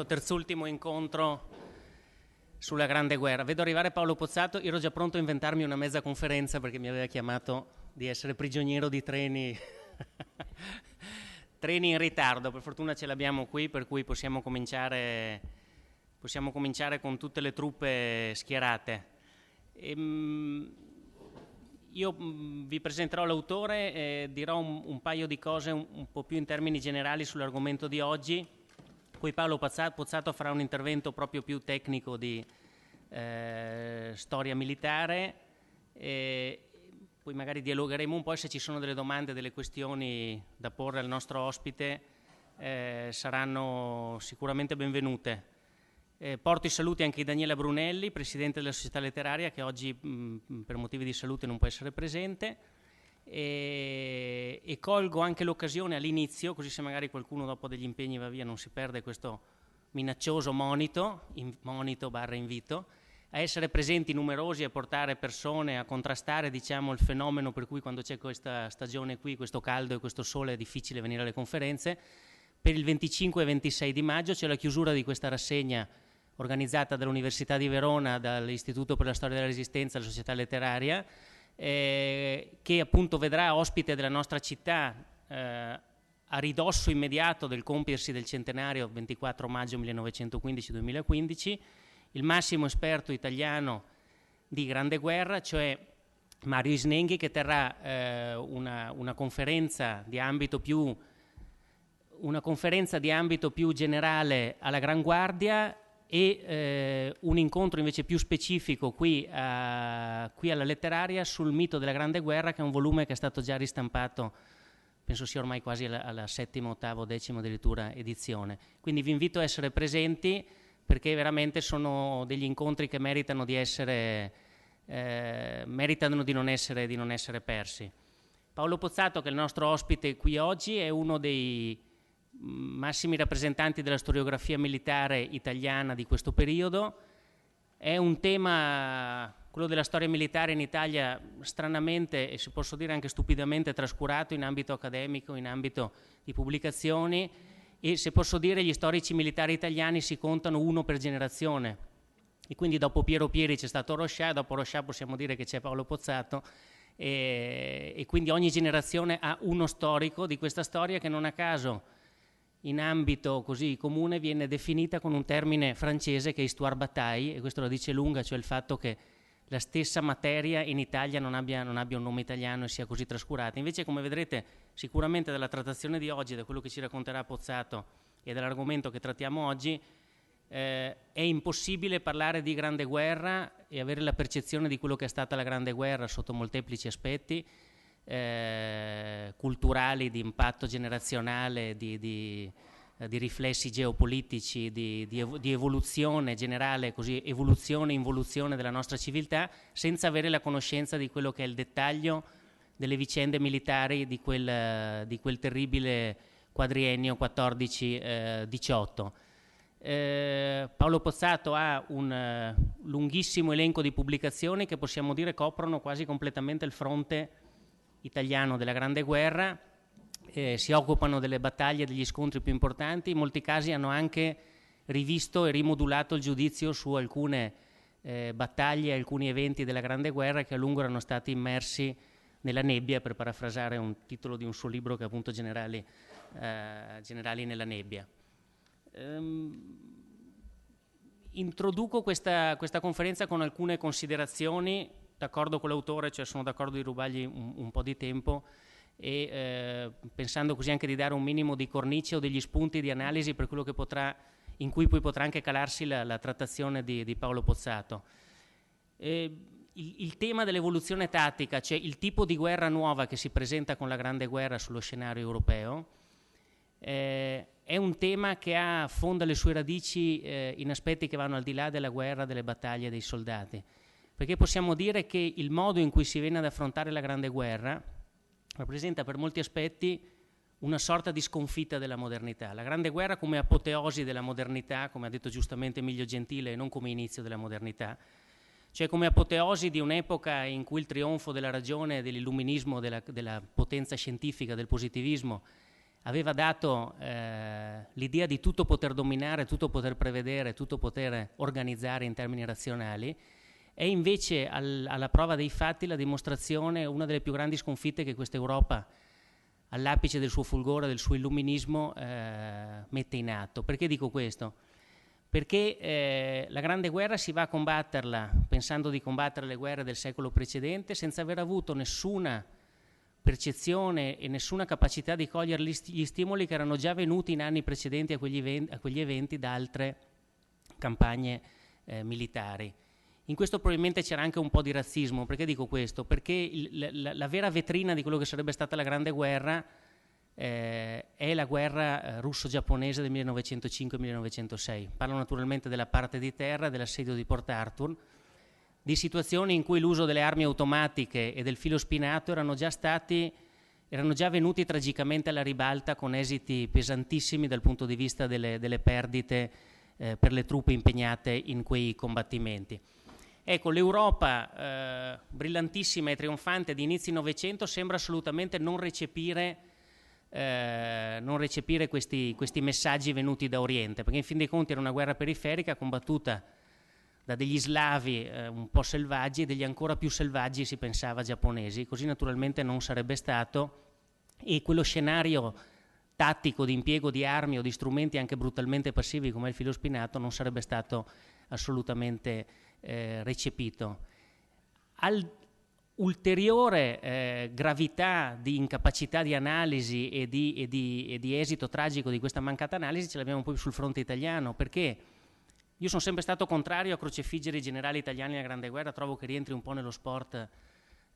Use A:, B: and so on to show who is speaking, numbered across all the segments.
A: Terzultimo incontro sulla Grande Guerra. Vedo arrivare Paolo Pozzato, io ero già pronto a inventarmi una mezza conferenza perché mi aveva chiamato di essere prigioniero di treni treni in ritardo. Per fortuna ce l'abbiamo qui, per cui possiamo cominciare con tutte le truppe schierate. Io vi presenterò l'autore e dirò un paio di cose un po' più in termini generali sull'argomento di oggi. Poi Paolo Pozzato farà un intervento proprio più tecnico di storia militare, poi magari dialogheremo un po' e se ci sono delle domande, delle questioni da porre al nostro ospite saranno sicuramente benvenute. Porto i saluti anche di Daniela Brunelli, Presidente della Società Letteraria, che oggi per motivi di salute non può essere presente. E colgo anche l'occasione all'inizio, così se magari qualcuno dopo degli impegni va via non si perde questo minaccioso monito barra invito, a essere presenti numerosi, a portare persone, a contrastare diciamo il fenomeno per cui quando c'è questa stagione qui, questo caldo e questo sole è difficile venire alle conferenze. Per il 25 e 26 di maggio c'è la chiusura di questa rassegna organizzata dall'Università di Verona, dall'Istituto per la Storia della Resistenza, la Società Letteraria, che appunto vedrà ospite della nostra città a ridosso immediato del compiersi del centenario 24 maggio 1915-2015 il massimo esperto italiano di Grande Guerra, cioè Mario Isnenghi, che terrà una conferenza di ambito più generale alla Gran Guardia e un incontro invece più specifico qui alla Letteraria sul mito della Grande Guerra, che è un volume che è stato già ristampato, penso sia ormai quasi alla settima, ottava o decima addirittura edizione. Quindi vi invito a essere presenti perché veramente sono degli incontri che meritano di non essere persi. Paolo Pozzato, che è il nostro ospite qui oggi, è uno dei massimi rappresentanti della storiografia militare italiana di questo periodo. È un tema, quello della storia militare in Italia, stranamente e si posso dire anche stupidamente trascurato in ambito accademico, in ambito di pubblicazioni, e se posso dire gli storici militari italiani si contano uno per generazione, e quindi dopo Piero Pieri c'è stato Rochat, dopo Rochat possiamo dire che c'è Paolo Pozzato, e quindi ogni generazione ha uno storico di questa storia che non a caso in ambito così comune viene definita con un termine francese che è histoire bataille, e questo la dice lunga, cioè il fatto che la stessa materia in Italia non abbia un nome italiano e sia così trascurata. Invece, come vedrete sicuramente dalla trattazione di oggi, da quello che ci racconterà Pozzato e dall'argomento che trattiamo oggi, è impossibile parlare di Grande Guerra e avere la percezione di quello che è stata la Grande Guerra sotto molteplici aspetti, culturali, di impatto generazionale, di riflessi geopolitici, di evoluzione generale, così evoluzione e involuzione della nostra civiltà, senza avere la conoscenza di quello che è il dettaglio delle vicende militari di quel terribile quadriennio 14-18. Paolo Pozzato ha un lunghissimo elenco di pubblicazioni che possiamo dire coprono quasi completamente il fronte italiano della Grande Guerra, si occupano delle battaglie, degli scontri più importanti, in molti casi hanno anche rivisto e rimodulato il giudizio su alcune battaglie, alcuni eventi della Grande Guerra che a lungo erano stati immersi nella nebbia, per parafrasare un titolo di un suo libro che è appunto Generali nella nebbia. Introduco questa conferenza con alcune considerazioni, d'accordo con l'autore, cioè sono d'accordo di rubargli un po' di tempo e pensando così anche di dare un minimo di cornice o degli spunti di analisi per quello che in cui poi potrà anche calarsi la trattazione di Paolo Pozzato. Il tema dell'evoluzione tattica, cioè il tipo di guerra nuova che si presenta con la Grande Guerra sullo scenario europeo, è un tema che affonda le sue radici in aspetti che vanno al di là della guerra, delle battaglie, dei soldati. Perché possiamo dire che il modo in cui si viene ad affrontare la Grande Guerra rappresenta per molti aspetti una sorta di sconfitta della modernità. La Grande Guerra come apoteosi della modernità, come ha detto giustamente Emilio Gentile, e non come inizio della modernità, cioè come apoteosi di un'epoca in cui il trionfo della ragione, dell'illuminismo, della potenza scientifica, del positivismo aveva dato l'idea di tutto poter dominare, tutto poter prevedere, tutto poter organizzare in termini razionali, è invece alla prova dei fatti la dimostrazione, una delle più grandi sconfitte che questa Europa, all'apice del suo fulgore, del suo illuminismo, mette in atto. Perché dico questo? Perché la Grande Guerra si va a combatterla pensando di combattere le guerre del secolo precedente senza aver avuto nessuna percezione e nessuna capacità di cogliere gli stimoli che erano già venuti in anni precedenti a quegli eventi da altre campagne militari. In questo probabilmente c'era anche un po' di razzismo. Perché dico questo? Perché la vera vetrina di quello che sarebbe stata la Grande Guerra è la guerra russo-giapponese del 1905-1906. Parlo naturalmente della parte di terra, dell'assedio di Port Arthur, di situazioni in cui l'uso delle armi automatiche e del filo spinato erano già venuti tragicamente alla ribalta, con esiti pesantissimi dal punto di vista delle perdite per le truppe impegnate in quei combattimenti. Ecco, l'Europa brillantissima e trionfante di inizi Novecento sembra assolutamente non recepire questi messaggi venuti da Oriente, perché in fin dei conti era una guerra periferica combattuta da degli slavi un po' selvaggi e degli ancora più selvaggi, si pensava, giapponesi. Così naturalmente non sarebbe stato, e quello scenario tattico di impiego di armi o di strumenti anche brutalmente passivi come il filo spinato non sarebbe stato assolutamente recepito. Ulteriore gravità di incapacità di analisi e di esito tragico di questa mancata analisi ce l'abbiamo poi sul fronte italiano, perché io sono sempre stato contrario a crocefiggere i generali italiani nella Grande Guerra. Trovo che rientri un po' nello sport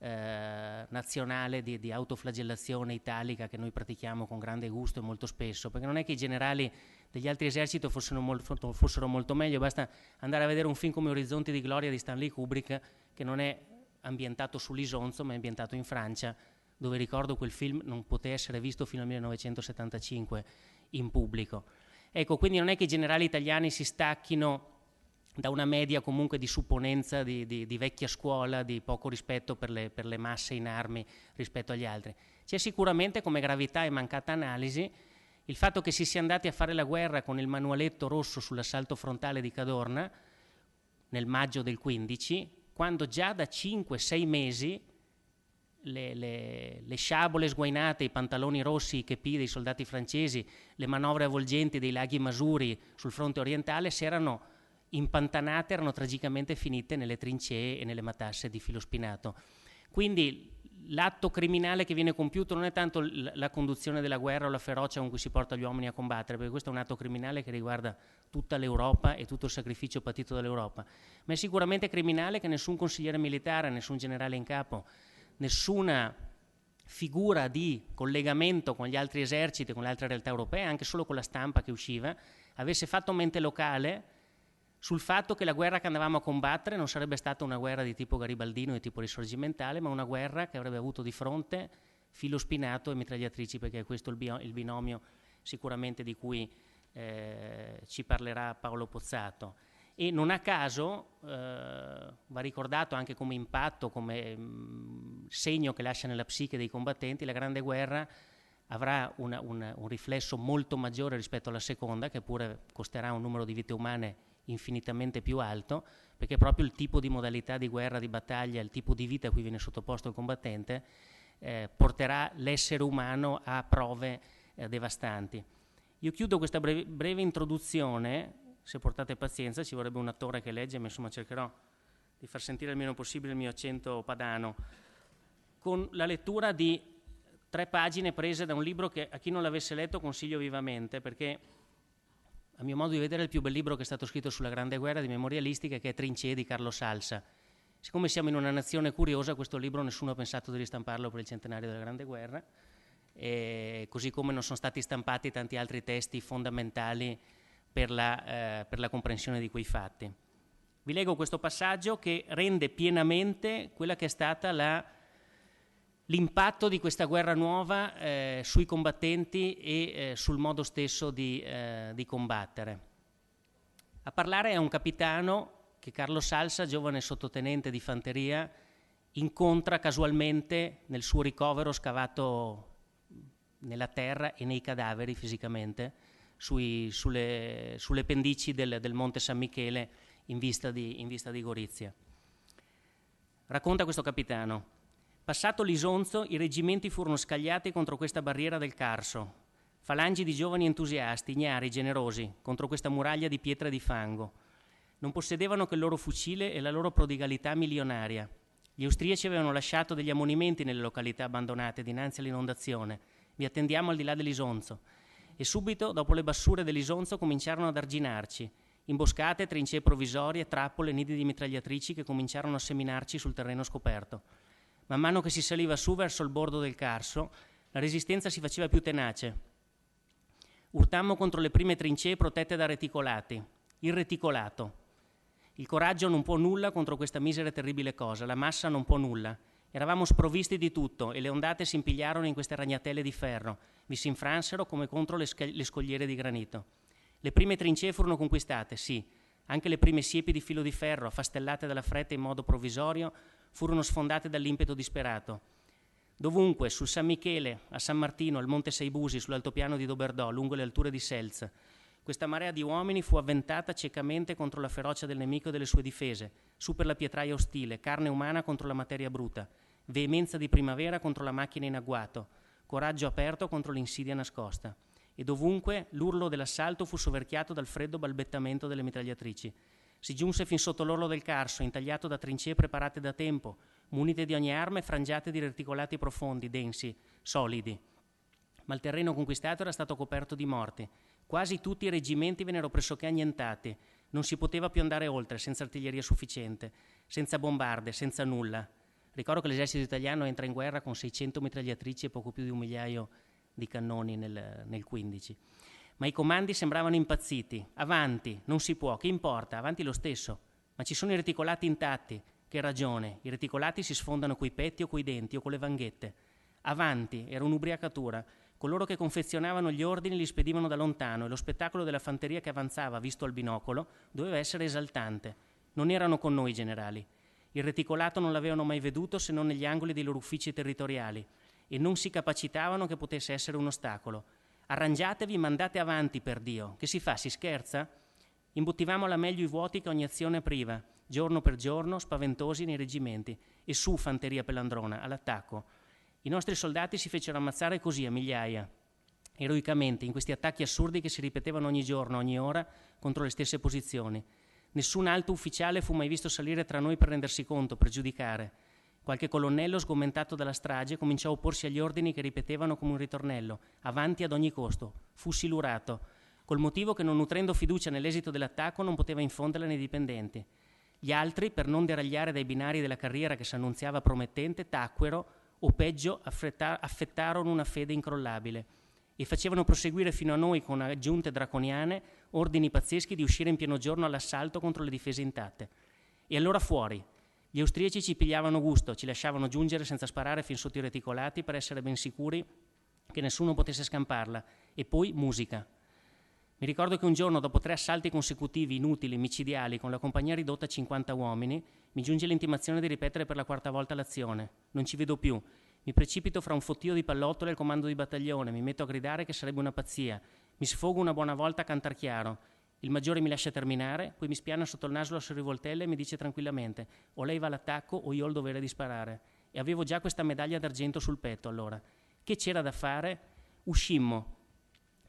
A: nazionale di autoflagellazione italica che noi pratichiamo con grande gusto e molto spesso, perché non è che i generali degli altri eserciti fossero molto meglio. Basta andare a vedere un film come Orizzonti di Gloria di Stanley Kubrick, che non è ambientato sull'Isonzo ma è ambientato in Francia, dove, ricordo, quel film non poté essere visto fino al 1975 in pubblico. Ecco, quindi non è che i generali italiani si stacchino da una media comunque di supponenza di vecchia scuola, di poco rispetto per le masse in armi rispetto agli altri. C'è sicuramente, come gravità e mancata analisi, il fatto che si sia andati a fare la guerra con il manualetto rosso sull'assalto frontale di Cadorna nel maggio del 15, quando già da 5-6 mesi le sciabole sguainate, i pantaloni rossi, i chepì dei soldati francesi, le manovre avvolgenti dei laghi Masuri sul fronte orientale si erano impantanate, erano tragicamente finite nelle trincee e nelle matasse di filo spinato. Quindi l'atto criminale che viene compiuto non è tanto la conduzione della guerra o la ferocia con cui si porta gli uomini a combattere, perché questo è un atto criminale che riguarda tutta l'Europa e tutto il sacrificio patito dall'Europa, ma è sicuramente criminale che nessun consigliere militare, nessun generale in capo, nessuna figura di collegamento con gli altri eserciti, con le altre realtà europee, anche solo con la stampa che usciva, avesse fatto mente locale sul fatto che la guerra che andavamo a combattere non sarebbe stata una guerra di tipo garibaldino, di tipo risorgimentale, ma una guerra che avrebbe avuto di fronte filo spinato e mitragliatrici, perché è questo il binomio sicuramente di cui ci parlerà Paolo Pozzato. E non a caso va ricordato anche come impatto, come segno che lascia nella psiche dei combattenti, la Grande Guerra avrà un riflesso molto maggiore rispetto alla seconda, che pure costerà un numero di vite umane infinitamente più alto, perché proprio il tipo di modalità di guerra, di battaglia, il tipo di vita a cui viene sottoposto il combattente porterà l'essere umano a prove devastanti. Io chiudo questa breve introduzione, se portate pazienza, ci vorrebbe un attore che legge, ma insomma cercherò di far sentire il meno possibile il mio accento padano, con la lettura di 3 pagine prese da un libro che a chi non l'avesse letto consiglio vivamente, perché a mio modo di vedere è il più bel libro che è stato scritto sulla Grande Guerra di memorialistica, che è Trincee di Carlo Salsa. Siccome siamo in una nazione curiosa, questo libro nessuno ha pensato di ristamparlo per il centenario della Grande Guerra, così come non sono stati stampati tanti altri testi fondamentali per la comprensione di quei fatti. Vi leggo questo passaggio che rende pienamente quella che è stata l'impatto di questa guerra nuova sui combattenti e sul modo stesso di combattere. A parlare è un capitano che Carlo Salsa, giovane sottotenente di fanteria, incontra casualmente nel suo ricovero scavato nella terra e nei cadaveri fisicamente, sulle pendici del Monte San Michele in vista di Gorizia. Racconta questo capitano: passato l'Isonzo, i reggimenti furono scagliati contro questa barriera del Carso, falangi di giovani entusiasti, ignari, generosi, contro questa muraglia di pietra e di fango. Non possedevano che il loro fucile e la loro prodigalità milionaria. Gli austriaci avevano lasciato degli ammonimenti nelle località abbandonate dinanzi all'inondazione. Vi attendiamo al di là dell'Isonzo. E subito, dopo le bassure dell'Isonzo, cominciarono ad arginarci. Imboscate, trincee provvisorie, trappole, nidi di mitragliatrici che cominciarono a seminarci sul terreno scoperto. Man mano che si saliva su verso il bordo del Carso, la resistenza si faceva più tenace. Urtammo contro le prime trincee protette da reticolati. Il reticolato. Il coraggio non può nulla contro questa misera e terribile cosa, la massa non può nulla. Eravamo sprovvisti di tutto e le ondate si impigliarono in queste ragnatele di ferro, vi si infransero come contro le scogliere di granito. Le prime trincee furono conquistate, sì, anche le prime siepi di filo di ferro, affastellate dalla fretta in modo provvisorio, furono sfondate dall'impeto disperato. Dovunque, sul San Michele, a San Martino, al Monte Seibusi, sull'altopiano di Doberdò, lungo le alture di Selz, questa marea di uomini fu avventata ciecamente contro la ferocia del nemico e delle sue difese, su per la pietraia ostile, carne umana contro la materia bruta, veemenza di primavera contro la macchina in agguato, coraggio aperto contro l'insidia nascosta. E dovunque l'urlo dell'assalto fu soverchiato dal freddo balbettamento delle mitragliatrici. Si giunse fin sotto l'orlo del Carso, intagliato da trincee preparate da tempo, munite di ogni arma e frangiate di reticolati profondi, densi, solidi. Ma il terreno conquistato era stato coperto di morti. Quasi tutti i reggimenti vennero pressoché annientati. Non si poteva più andare oltre, senza artiglieria sufficiente, senza bombarde, senza nulla. Ricordo che l'esercito italiano entra in guerra con 600 mitragliatrici e poco più di 1 migliaio di cannoni nel 15. Ma i comandi sembravano impazziti. Avanti, non si può, che importa, avanti lo stesso. Ma ci sono i reticolati intatti. Che ragione, i reticolati si sfondano coi petti o coi denti o con le vanghette. Avanti, era un'ubriacatura. Coloro che confezionavano gli ordini li spedivano da lontano e lo spettacolo della fanteria che avanzava, visto al binocolo, doveva essere esaltante. Non erano con noi i generali. Il reticolato non l'avevano mai veduto se non negli angoli dei loro uffici territoriali e non si capacitavano che potesse essere un ostacolo. Arrangiatevi, mandate avanti, per Dio. Che si fa, si scherza? Imbottivamo alla meglio i vuoti che ogni azione priva, giorno per giorno, spaventosi nei reggimenti. E su, fanteria pelandrona, all'attacco. I nostri soldati si fecero ammazzare così a migliaia, eroicamente, in questi attacchi assurdi che si ripetevano ogni giorno, ogni ora, contro le stesse posizioni. Nessun alto ufficiale fu mai visto salire tra noi per rendersi conto, per giudicare. Qualche colonnello, sgommentato dalla strage, cominciò a opporsi agli ordini che ripetevano come un ritornello, avanti ad ogni costo. Fu silurato, col motivo che non nutrendo fiducia nell'esito dell'attacco non poteva infonderla nei dipendenti. Gli altri, per non deragliare dai binari della carriera che s'annunziava promettente, tacquero o peggio affettarono una fede incrollabile e facevano proseguire fino a noi con aggiunte draconiane ordini pazzeschi di uscire in pieno giorno all'assalto contro le difese intatte. E allora fuori. Gli austriaci ci pigliavano gusto, ci lasciavano giungere senza sparare fin sotto i reticolati per essere ben sicuri che nessuno potesse scamparla. E poi musica. Mi ricordo che un giorno, dopo 3 assalti consecutivi inutili, micidiali, con la compagnia ridotta a 50 uomini, mi giunge l'intimazione di ripetere per la 4ª volta l'azione. Non ci vedo più. Mi precipito fra un fottio di pallottole al comando di battaglione, mi metto a gridare che sarebbe una pazzia. Mi sfogo una buona volta a cantar chiaro. Il maggiore mi lascia terminare, poi mi spiana sotto il naso la sua rivoltella e mi dice tranquillamente: o lei va all'attacco o io ho il dovere di sparare. E avevo già questa medaglia d'argento sul petto allora. Che c'era da fare? Uscimmo.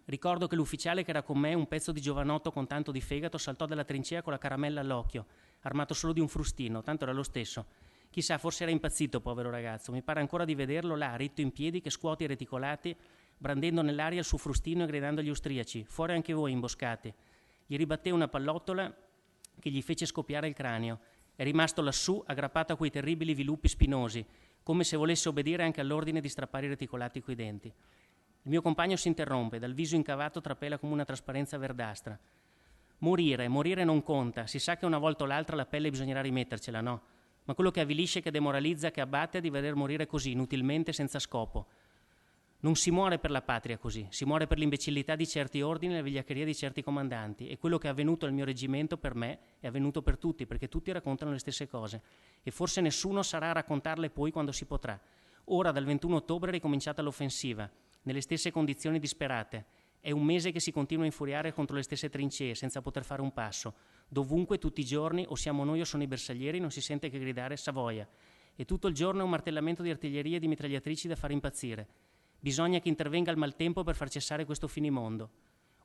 A: Ricordo che l'ufficiale che era con me, un pezzo di giovanotto con tanto di fegato, saltò dalla trincea con la caramella all'occhio, armato solo di un frustino, tanto era lo stesso. Chissà, forse era impazzito, povero ragazzo. Mi pare ancora di vederlo là, ritto in piedi, che scuote i reticolati, brandendo nell'aria il suo frustino e gridando agli austriaci: fuori anche voi, imboscati. Gli ribatté una pallottola che gli fece scoppiare il cranio. È rimasto lassù, aggrappato a quei terribili viluppi spinosi, come se volesse obbedire anche all'ordine di strappare i reticolati coi denti. Il mio compagno si interrompe, dal viso incavato trapela come una trasparenza verdastra. Morire non conta, si sa che una volta o l'altra la pelle bisognerà rimettercela, no? Ma quello che avvilisce, che demoralizza, che abbatte è di veder morire così, inutilmente, senza scopo. Non si muore per la patria così, si muore per l'imbecillità di certi ordini e la vigliaccheria di certi comandanti. E quello che è avvenuto al mio reggimento per me è avvenuto per tutti, perché tutti raccontano le stesse cose. E forse nessuno sarà a raccontarle poi quando si potrà. Ora, dal 21 ottobre, è ricominciata l'offensiva. nelle stesse condizioni disperate. È un mese che si continua a infuriare contro le stesse trincee, senza poter fare un passo. Dovunque, tutti i giorni, o siamo noi o sono i bersaglieri, non si sente che gridare Savoia. E tutto il giorno è un martellamento di artiglieria e di mitragliatrici da fare impazzire. Bisogna che intervenga il maltempo per far cessare questo finimondo.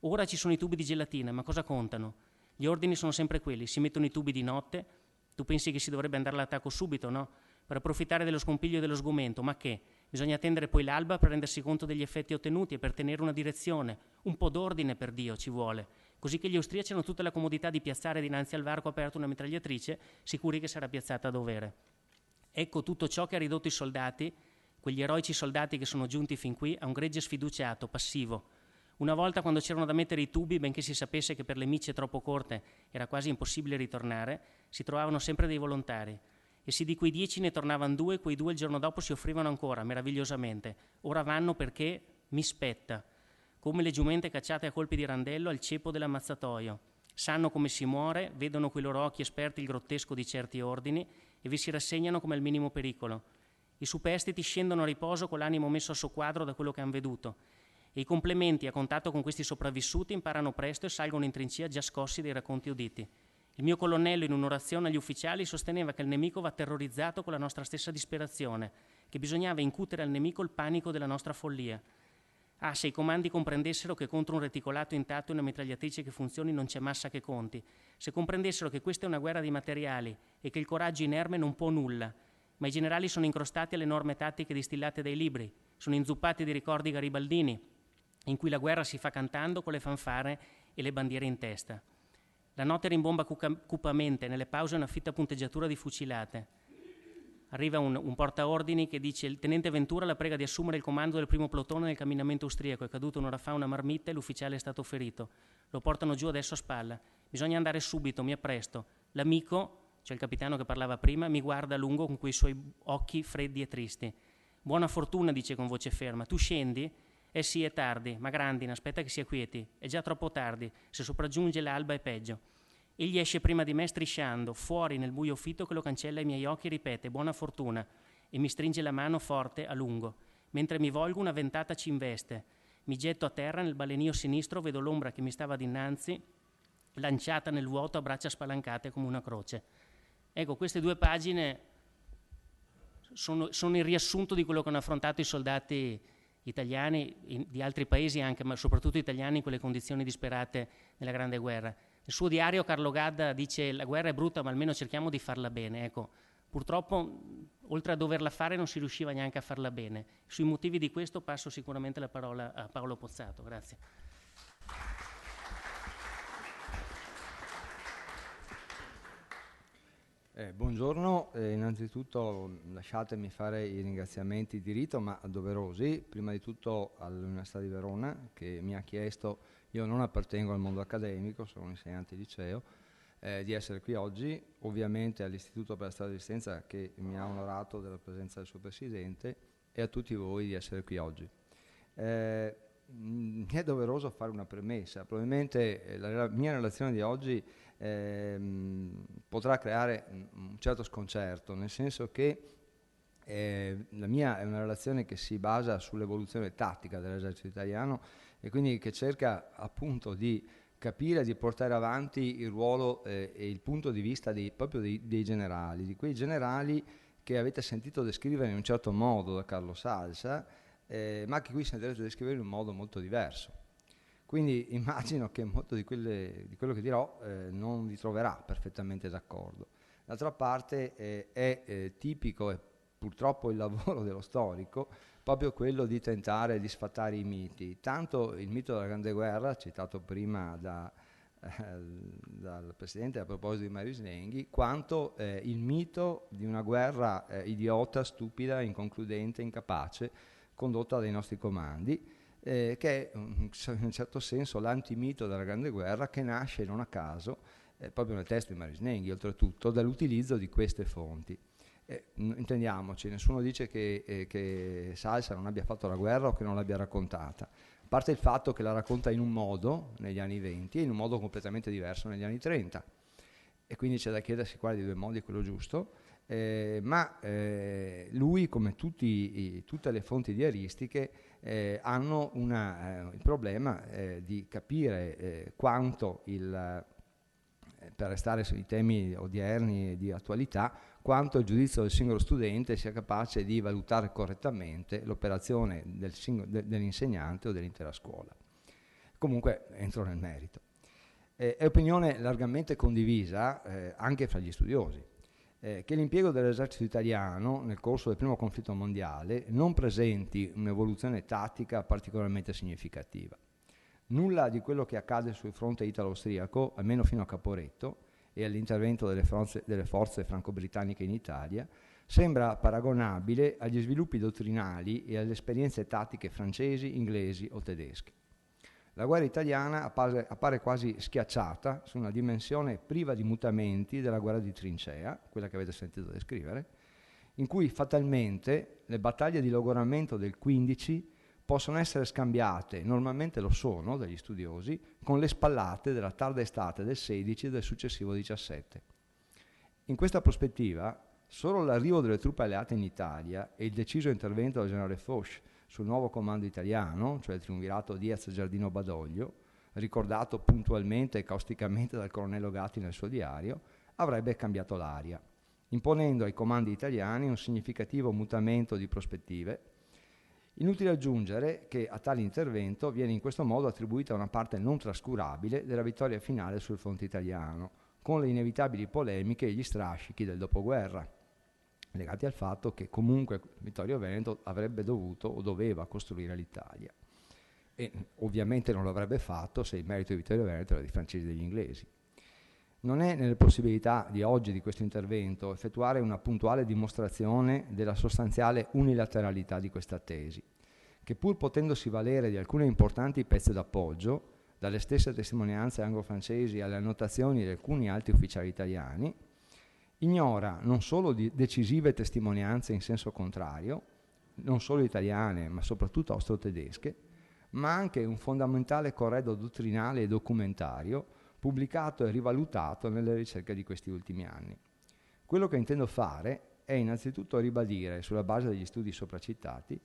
A: Ora ci sono i tubi di gelatina, ma cosa contano? Gli ordini sono sempre quelli, si mettono i tubi di notte. Tu pensi che si dovrebbe andare all'attacco subito, no? Per approfittare dello scompiglio e dello sgomento, ma che? Bisogna attendere poi l'alba per rendersi conto degli effetti ottenuti e per tenere una direzione. Un po' d'ordine, per Dio, ci vuole. Così che gli austriaci hanno tutta la comodità di piazzare dinanzi al varco aperto una mitragliatrice, sicuri che sarà piazzata a dovere. Ecco tutto ciò che ha ridotto i soldati, quegli eroici soldati che sono giunti fin qui, a un gregge sfiduciato, passivo. Una volta, quando c'erano da mettere i tubi, benché si sapesse che per le micce troppo corte era quasi impossibile ritornare, si trovavano sempre dei volontari. E se di quei 10 ne tornavano 2, quei 2 il giorno dopo si offrivano ancora, meravigliosamente. Ora vanno perché mi spetta, come le giumente cacciate a colpi di randello al ceppo dell'ammazzatoio. Sanno come si muore, vedono coi loro occhi esperti il grottesco di certi ordini e vi si rassegnano come al minimo pericolo. I superstiti scendono a riposo con l'animo messo a soqquadro da quello che han veduto. E i complementi a contatto con questi sopravvissuti imparano presto e salgono in trincea già scossi dai racconti uditi. Il mio colonnello, in un'orazione agli ufficiali, sosteneva che il nemico va terrorizzato con la nostra stessa disperazione, che bisognava incutere al nemico il panico della nostra follia. Ah, se i comandi comprendessero che contro un reticolato intatto e una mitragliatrice che funzioni non c'è massa che conti, se comprendessero che questa è una guerra di materiali e che il coraggio inerme non può nulla, ma i generali sono incrostati alle norme tattiche distillate dai libri, sono inzuppati di ricordi garibaldini, in cui la guerra si fa cantando con le fanfare e le bandiere in testa. La notte rimbomba cupamente, nelle pause una fitta punteggiatura di fucilate. Arriva un portaordini che dice: il tenente Ventura la prega di assumere il comando del primo plotone nel camminamento austriaco, è caduto un'ora fa una marmitta e l'ufficiale è stato ferito. Lo portano giù adesso a spalla. Bisogna andare subito, mi appresto. L'amico, cioè il capitano che parlava prima, mi guarda a lungo con quei suoi occhi freddi e tristi. Buona fortuna, dice con voce ferma. Tu scendi? Eh sì, è tardi, ma Grandin, aspetta che si acquieti. È già troppo tardi, se sopraggiunge l'alba è peggio. Egli esce prima di me strisciando, fuori nel buio fitto che lo cancella ai miei occhi, ripete buona fortuna e mi stringe la mano forte a lungo. Mentre mi volgo una ventata ci investe. Mi getto a terra, nel balenio sinistro vedo l'ombra che mi stava dinanzi, lanciata nel vuoto a braccia spalancate come una croce. Ecco, queste 2 pagine sono il riassunto di quello che hanno affrontato i soldati italiani, di altri paesi anche, ma soprattutto italiani in quelle condizioni disperate nella Grande Guerra. Nel suo diario Carlo Gadda dice: la guerra è brutta ma almeno cerchiamo di farla bene. Ecco, purtroppo oltre a doverla fare non si riusciva neanche a farla bene. Sui motivi di questo passo sicuramente la parola a Paolo Pozzato. Grazie.
B: Buongiorno, innanzitutto lasciatemi fare i ringraziamenti di rito ma doverosi, prima di tutto all'Università di Verona che mi ha chiesto, io non appartengo al mondo accademico, sono un insegnante di liceo, di essere qui oggi, ovviamente all'Istituto per la Storia della Resistenza che mi ha onorato della presenza del suo Presidente e a tutti voi di essere qui oggi. Mi è doveroso fare una premessa, probabilmente la mia relazione di oggi potrà creare un certo sconcerto, nel senso che la mia è una relazione che si basa sull'evoluzione tattica dell'esercito italiano e quindi che cerca appunto di capire, di portare avanti il ruolo e il punto di vista proprio dei generali, di quei generali che avete sentito descrivere in un certo modo da Carlo Salsa, ma che qui sentirete descrivere in un modo molto diverso. Quindi immagino che molto di quello che dirò non vi troverà perfettamente d'accordo. D'altra parte è tipico e purtroppo il lavoro dello storico proprio quello di tentare di sfatare i miti. Tanto il mito della Grande Guerra, citato prima dal Presidente a proposito di Mario Snenghi, quanto il mito di una guerra idiota, stupida, inconcludente, incapace, condotta dai nostri comandi, che è in un certo senso l'antimito della Grande Guerra, che nasce non a caso, proprio nel testo di Mario Snenghi, oltretutto, dall'utilizzo di queste fonti. Intendiamoci, nessuno dice che Salsa non abbia fatto la guerra o che non l'abbia raccontata, a parte il fatto che la racconta in un modo negli anni 20 e in un modo completamente diverso negli anni 30, e quindi c'è da chiedersi quale dei 2 modi è quello giusto. ma lui, come tutte le fonti diaristiche, hanno il problema di capire quanto per restare sui temi odierni e di attualità, quanto il giudizio del singolo studente sia capace di valutare correttamente l'operazione dell'insegnante o dell'intera scuola. Comunque entro nel merito. È opinione largamente condivisa anche fra gli studiosi che l'impiego dell'esercito italiano nel corso del primo conflitto mondiale non presenti un'evoluzione tattica particolarmente significativa. Nulla di quello che accade sul fronte italo-austriaco, almeno fino a Caporetto e all'intervento delle forze franco-britanniche in Italia, sembra paragonabile agli sviluppi dottrinali e alle esperienze tattiche francesi, inglesi o tedesche. La guerra italiana appare quasi schiacciata su una dimensione priva di mutamenti della guerra di trincea, quella che avete sentito descrivere, in cui fatalmente le battaglie di logoramento del 15 possono essere scambiate, normalmente lo sono dagli studiosi, con le spallate della tarda estate del 16 e del successivo 17. In questa prospettiva, solo l'arrivo delle truppe alleate in Italia e il deciso intervento del generale Foch sul nuovo comando italiano, cioè il triumvirato Diaz-Giardino-Badoglio, ricordato puntualmente e causticamente dal colonnello Gatti nel suo diario, avrebbe cambiato l'aria, imponendo ai comandi italiani un significativo mutamento di prospettive. Inutile aggiungere che a tale intervento viene in questo modo attribuita una parte non trascurabile della vittoria finale sul fronte italiano, con le inevitabili polemiche e gli strascichi del dopoguerra, legati al fatto che comunque Vittorio Veneto avrebbe dovuto o doveva costruire l'Italia. E ovviamente non lo avrebbe fatto se il merito di Vittorio Veneto era dei francesi e degli inglesi. Non è nelle possibilità di oggi di questo intervento effettuare una puntuale dimostrazione della sostanziale unilateralità di questa tesi, che pur potendosi valere di alcune importanti pezze d'appoggio, dalle stesse testimonianze anglo-francesi alle annotazioni di alcuni alti ufficiali italiani, ignora non solo di decisive testimonianze in senso contrario, non solo italiane ma soprattutto austro-tedesche, ma anche un fondamentale corredo dottrinale e documentario pubblicato e rivalutato nelle ricerche di questi ultimi anni. Quello che intendo fare è innanzitutto ribadire, sulla base degli studi sopracitati,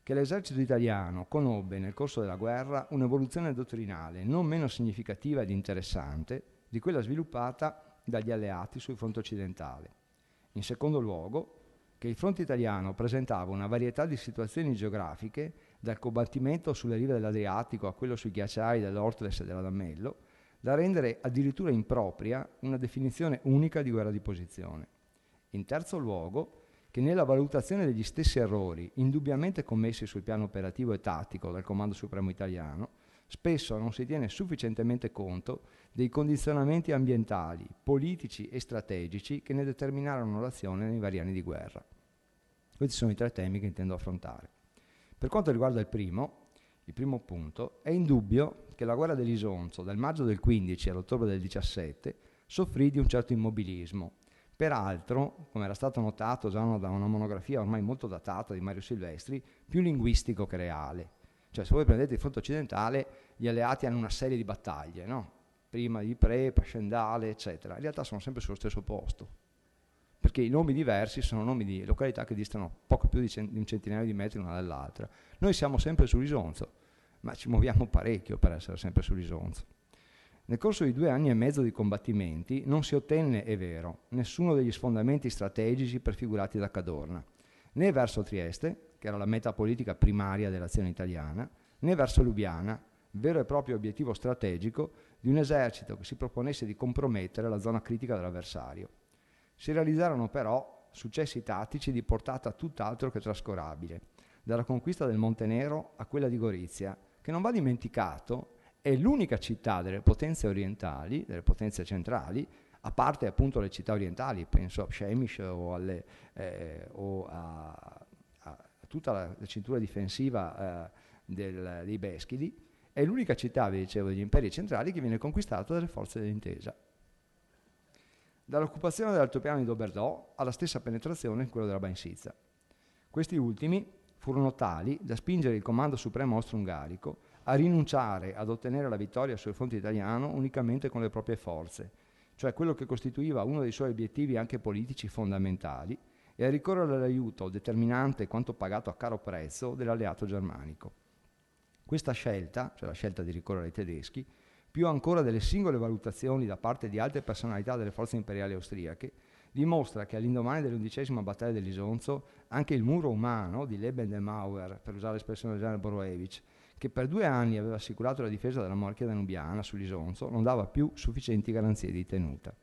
B: che l'esercito italiano conobbe nel corso della guerra un'evoluzione dottrinale non meno significativa ed interessante di quella sviluppata dagli alleati sul fronte occidentale. In secondo luogo, che il fronte italiano presentava una varietà di situazioni geografiche, dal combattimento sulle rive dell'Adriatico a quello sui ghiacciai dell'Ortles e dell'Adamello, da rendere addirittura impropria una definizione unica di guerra di posizione. In terzo luogo, che nella valutazione degli stessi errori, indubbiamente commessi sul piano operativo e tattico dal Comando Supremo Italiano, spesso non si tiene sufficientemente conto dei condizionamenti ambientali, politici e strategici che ne determinarono l'azione nei vari anni di guerra. Questi sono i tre temi che intendo affrontare. Per quanto riguarda il primo punto, è indubbio che la guerra dell'Isonzo, dal maggio del 15 all'ottobre del 17, soffrì di un certo immobilismo. Peraltro, come era stato notato già da una monografia ormai molto datata di Mario Silvestri, più linguistico che reale. Cioè, se voi prendete il fronte occidentale, gli alleati hanno una serie di battaglie, no? Prima di Ypres, Passchendaele, eccetera. In realtà sono sempre sullo stesso posto, perché i nomi diversi sono nomi di località che distano poco più di un centinaio di metri l'una dall'altra. Noi siamo sempre sull'Isonzo, ma ci muoviamo parecchio per essere sempre sull'Isonzo. Nel corso di 2 anni e mezzo di combattimenti non si ottenne, è vero, nessuno degli sfondamenti strategici prefigurati da Cadorna, né verso Trieste, che era la meta politica primaria dell'azione italiana, né verso Lubiana, vero e proprio obiettivo strategico di un esercito che si proponesse di compromettere la zona critica dell'avversario. Si realizzarono però successi tattici di portata tutt'altro che trascurabile, dalla conquista del Montenero a quella di Gorizia, che non va dimenticato è l'unica città delle potenze orientali, delle potenze centrali, a parte appunto le città orientali, penso a Przemyśl o a tutta la cintura difensiva dei Beschidi, è l'unica città, vi dicevo, degli imperi centrali che viene conquistata dalle forze dell'intesa. Dall'occupazione dell'altopiano di Doberdò alla stessa penetrazione in quello della Bansizza. Questi ultimi furono tali da spingere il Comando Supremo Austro-Ungarico a rinunciare ad ottenere la vittoria sul fronte italiano unicamente con le proprie forze, cioè quello che costituiva uno dei suoi obiettivi anche politici fondamentali, e a ricorrere all'aiuto determinante quanto pagato a caro prezzo dell'alleato germanico. Questa scelta, cioè la scelta di ricorrere ai tedeschi, più ancora delle singole valutazioni da parte di alte personalità delle forze imperiali austriache, dimostra che all'indomani dell'11ª battaglia dell'Isonzo anche il muro umano di Leben der Mauer, per usare l'espressione del generale Borowevich, che per 2 anni aveva assicurato la difesa della monarchia danubiana sull'Isonzo, non dava più sufficienti garanzie di tenuta.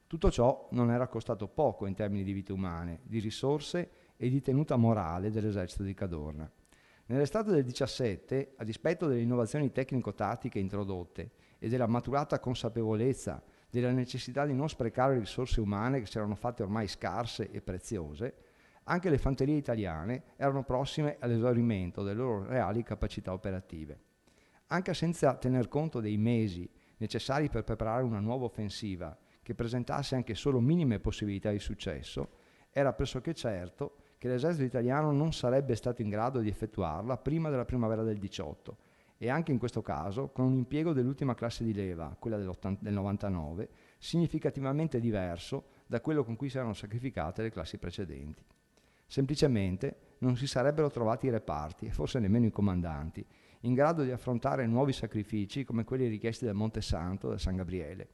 B: Tutto ciò non era costato poco in termini di vite umane, di risorse e di tenuta morale dell'esercito di Cadorna. Nell'estate del 17, a dispetto delle innovazioni tecnico-tattiche introdotte e della maturata consapevolezza della necessità di non sprecare le risorse umane che si erano fatte ormai scarse e preziose, anche le fanterie italiane erano prossime all'esaurimento delle loro reali capacità operative. Anche senza tener conto dei mesi necessari per preparare una nuova offensiva che presentasse anche solo minime possibilità di successo, era pressoché certo che l'esercito italiano non sarebbe stato in grado di effettuarla prima della primavera del 18, e anche in questo caso con un impiego dell'ultima classe di leva, quella del 99, significativamente diverso da quello con cui si erano sacrificate le classi precedenti. Semplicemente non si sarebbero trovati i reparti, e forse nemmeno i comandanti, in grado di affrontare nuovi sacrifici come quelli richiesti dal Monte Santo e da San Gabriele.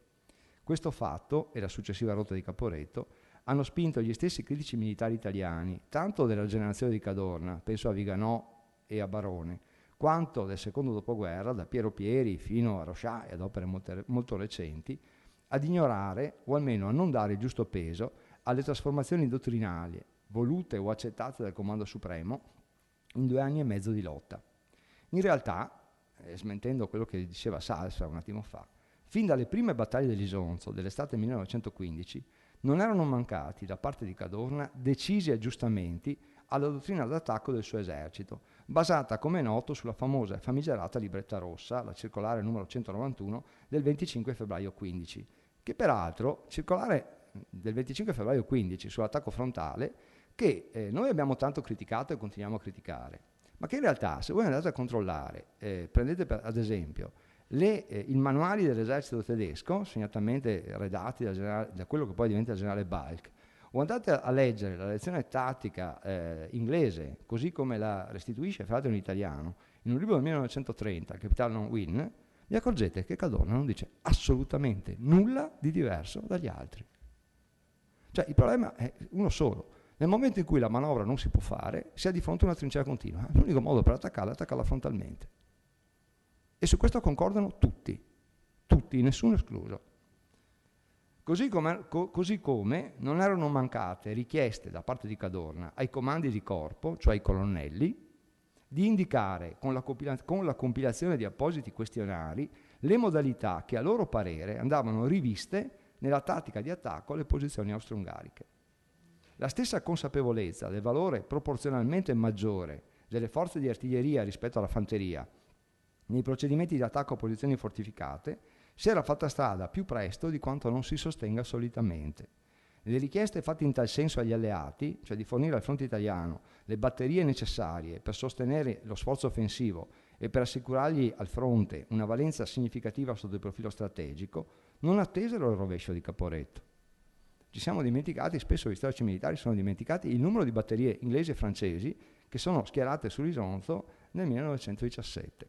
B: Questo fatto e la successiva rotta di Caporetto hanno spinto gli stessi critici militari italiani, tanto della generazione di Cadorna, penso a Viganò e a Barone, quanto del secondo dopoguerra, da Piero Pieri fino a Rochat e ad opere molto recenti, ad ignorare o almeno a non dare il giusto peso alle trasformazioni dottrinali volute o accettate dal Comando Supremo in 2 anni e mezzo di lotta. In realtà, smentendo quello che diceva Salsa un attimo fa, fin dalle prime battaglie dell'Isonzo dell'estate 1915 non erano mancati da parte di Cadorna decisi aggiustamenti alla dottrina d'attacco del suo esercito, basata come è noto sulla famosa e famigerata libretta rossa, la circolare numero 191 del 25 febbraio 15, che peraltro, circolare del 25 febbraio 15 sull'attacco frontale, che noi abbiamo tanto criticato e continuiamo a criticare, ma che in realtà, se voi andate a controllare, prendete ad esempio i manuali dell'esercito tedesco, segnatamente redatti da quello che poi diventa il generale Balck, o andate a leggere la lezione tattica inglese, così come la restituisce fra l'altro in italiano, in un libro del 1930, il capitano Wynne, vi accorgete che Cadorna non dice assolutamente nulla di diverso dagli altri. Cioè il problema è uno solo. Nel momento in cui la manovra non si può fare, si ha di fronte a una trincea continua. L'unico modo per attaccarla è attaccarla frontalmente. E su questo concordano tutti, nessuno escluso. Così come non erano mancate richieste da parte di Cadorna ai comandi di corpo, cioè ai colonnelli, di indicare con la compilazione di appositi questionari le modalità che a loro parere andavano riviste nella tattica di attacco alle posizioni austro-ungariche. La stessa consapevolezza del valore proporzionalmente maggiore delle forze di artiglieria rispetto alla fanteria nei procedimenti di attacco a posizioni fortificate si era fatta strada più presto di quanto non si sostenga solitamente. Le richieste fatte in tal senso agli alleati, cioè di fornire al fronte italiano le batterie necessarie per sostenere lo sforzo offensivo e per assicurargli al fronte una valenza significativa sotto il profilo strategico, non attesero il rovescio di Caporetto. Ci siamo dimenticati, spesso gli storici militari sono dimenticati, il numero di batterie inglesi e francesi che sono schierate sull'Isonzo nel 1917.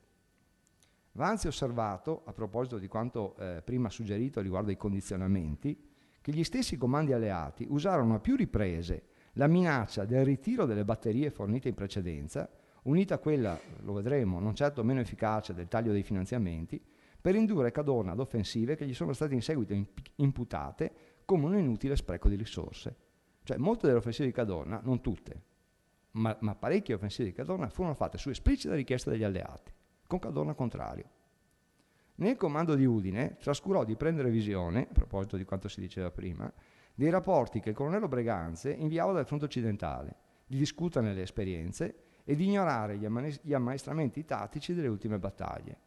B: Va anzi osservato, a proposito di quanto prima suggerito riguardo ai condizionamenti, che gli stessi comandi alleati usarono a più riprese la minaccia del ritiro delle batterie fornite in precedenza, unita a quella, lo vedremo, non certo meno efficace del taglio dei finanziamenti, per indurre Cadorna ad offensive che gli sono state in seguito imputate come un inutile spreco di risorse. Cioè molte delle offensive di Cadorna, non tutte, ma parecchie offensive di Cadorna furono fatte su esplicita richiesta degli alleati, con Cadorna contrario. Nel comando di Udine trascurò di prendere visione, a proposito di quanto si diceva prima, dei rapporti che il colonnello Breganze inviava dal fronte occidentale, di discuterne le esperienze e di ignorare gli ammaestramenti tattici delle ultime battaglie.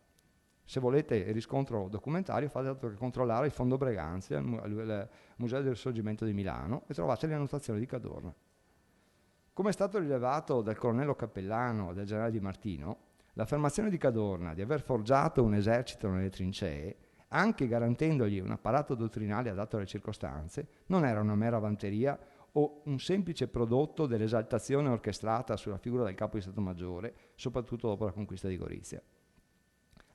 B: Se volete il riscontro documentario fate altro che controllare il fondo Breganze al Museo del Risorgimento di Milano e trovate le annotazioni di Cadorna. Come è stato rilevato dal colonnello Cappellano e dal generale Di Martino, l'affermazione di Cadorna di aver forgiato un esercito nelle trincee anche garantendogli un apparato dottrinale adatto alle circostanze, non era una mera vanteria o un semplice prodotto dell'esaltazione orchestrata sulla figura del capo di Stato Maggiore, soprattutto dopo la conquista di Gorizia.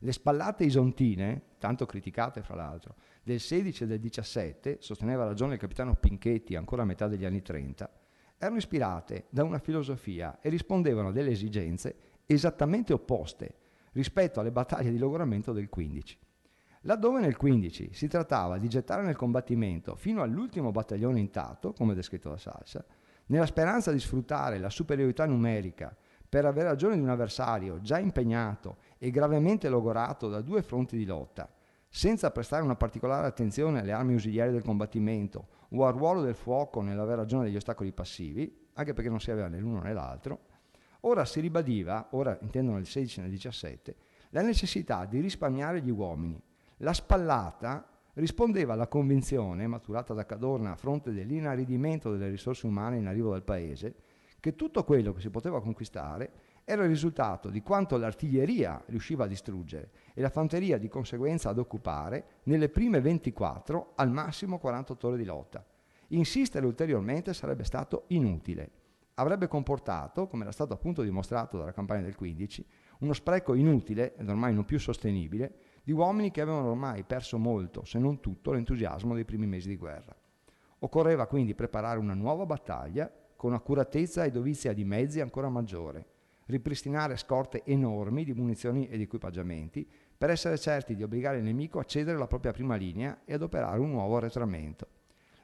B: Le spallate isontine, tanto criticate fra l'altro, del 16 e del 17, sosteneva ragione il capitano Pinchetti ancora a metà degli anni 30, erano ispirate da una filosofia e rispondevano a delle esigenze esattamente opposte rispetto alle battaglie di logoramento del 15. Laddove nel 15 si trattava di gettare nel combattimento fino all'ultimo battaglione intatto, come descritto da Salsa, nella speranza di sfruttare la superiorità numerica per avere ragione di un avversario già impegnato e gravemente logorato da 2 fronti di lotta, senza prestare una particolare attenzione alle armi ausiliari del combattimento o al ruolo del fuoco nell'aver ragione degli ostacoli passivi, anche perché non si aveva né l'uno né l'altro, ora si ribadiva, ora intendo nel 16 e nel 17, la necessità di risparmiare gli uomini. La spallata rispondeva alla convinzione, maturata da Cadorna a fronte dell'inaridimento delle risorse umane in arrivo dal paese, che tutto quello che si poteva conquistare era il risultato di quanto l'artiglieria riusciva a distruggere e la fanteria di conseguenza ad occupare nelle prime 24 al massimo 48 ore di lotta. Insistere ulteriormente sarebbe stato inutile. Avrebbe comportato, come era stato appunto dimostrato dalla campagna del 15, uno spreco inutile ed ormai non più sostenibile di uomini che avevano ormai perso molto, se non tutto, l'entusiasmo dei primi mesi di guerra. Occorreva quindi preparare una nuova battaglia con accuratezza e dovizia di mezzi ancora maggiore, ripristinare scorte enormi di munizioni ed equipaggiamenti per essere certi di obbligare il nemico a cedere la propria prima linea e ad operare un nuovo arretramento.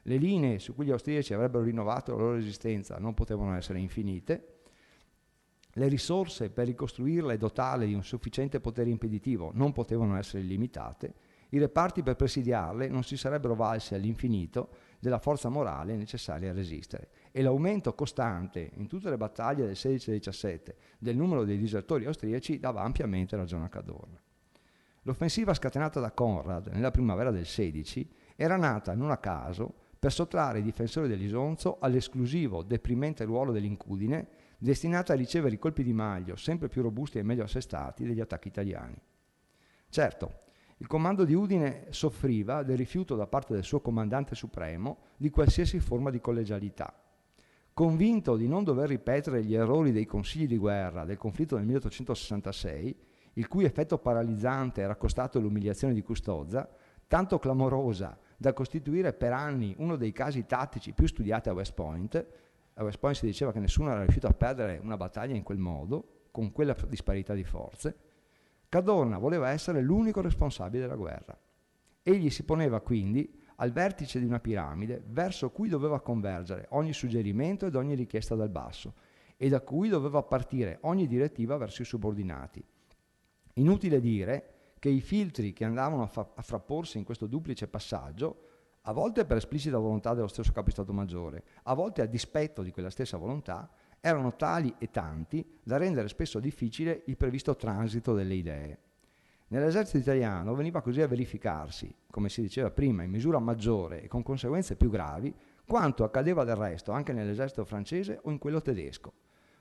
B: Le linee su cui gli austriaci avrebbero rinnovato la loro resistenza non potevano essere infinite, le risorse per ricostruirla e dotarle di un sufficiente potere impeditivo non potevano essere illimitate, i reparti per presidiarle non si sarebbero valsi all'infinito della forza morale necessaria a resistere e l'aumento costante in tutte le battaglie del 16 e 17 del numero dei disertori austriaci dava ampiamente ragione a Cadorna. L'offensiva scatenata da Conrad nella primavera del 16 era nata non a caso per sottrarre i difensori dell'Isonzo all'esclusivo deprimente ruolo dell'incudine destinata a ricevere i colpi di maglio sempre più robusti e meglio assestati degli attacchi italiani. Certo, il comando di Udine soffriva del rifiuto da parte del suo comandante supremo di qualsiasi forma di collegialità. Convinto di non dover ripetere gli errori dei consigli di guerra del conflitto del 1866, il cui effetto paralizzante era costato l'umiliazione di Custozza, tanto clamorosa da costituire per anni uno dei casi tattici più studiati a West Point si diceva che nessuno era riuscito a perdere una battaglia in quel modo, con quella disparità di forze, Cadorna voleva essere l'unico responsabile della guerra. Egli si poneva quindi al vertice di una piramide verso cui doveva convergere ogni suggerimento ed ogni richiesta dal basso e da cui doveva partire ogni direttiva verso i subordinati. Inutile dire che i filtri che andavano a frapporsi in questo duplice passaggio, a volte per esplicita volontà dello stesso Capo di Stato Maggiore, a volte a dispetto di quella stessa volontà, erano tali e tanti da rendere spesso difficile il previsto transito delle idee. Nell'esercito italiano veniva così a verificarsi, come si diceva prima, in misura maggiore e con conseguenze più gravi, quanto accadeva del resto anche nell'esercito francese o in quello tedesco.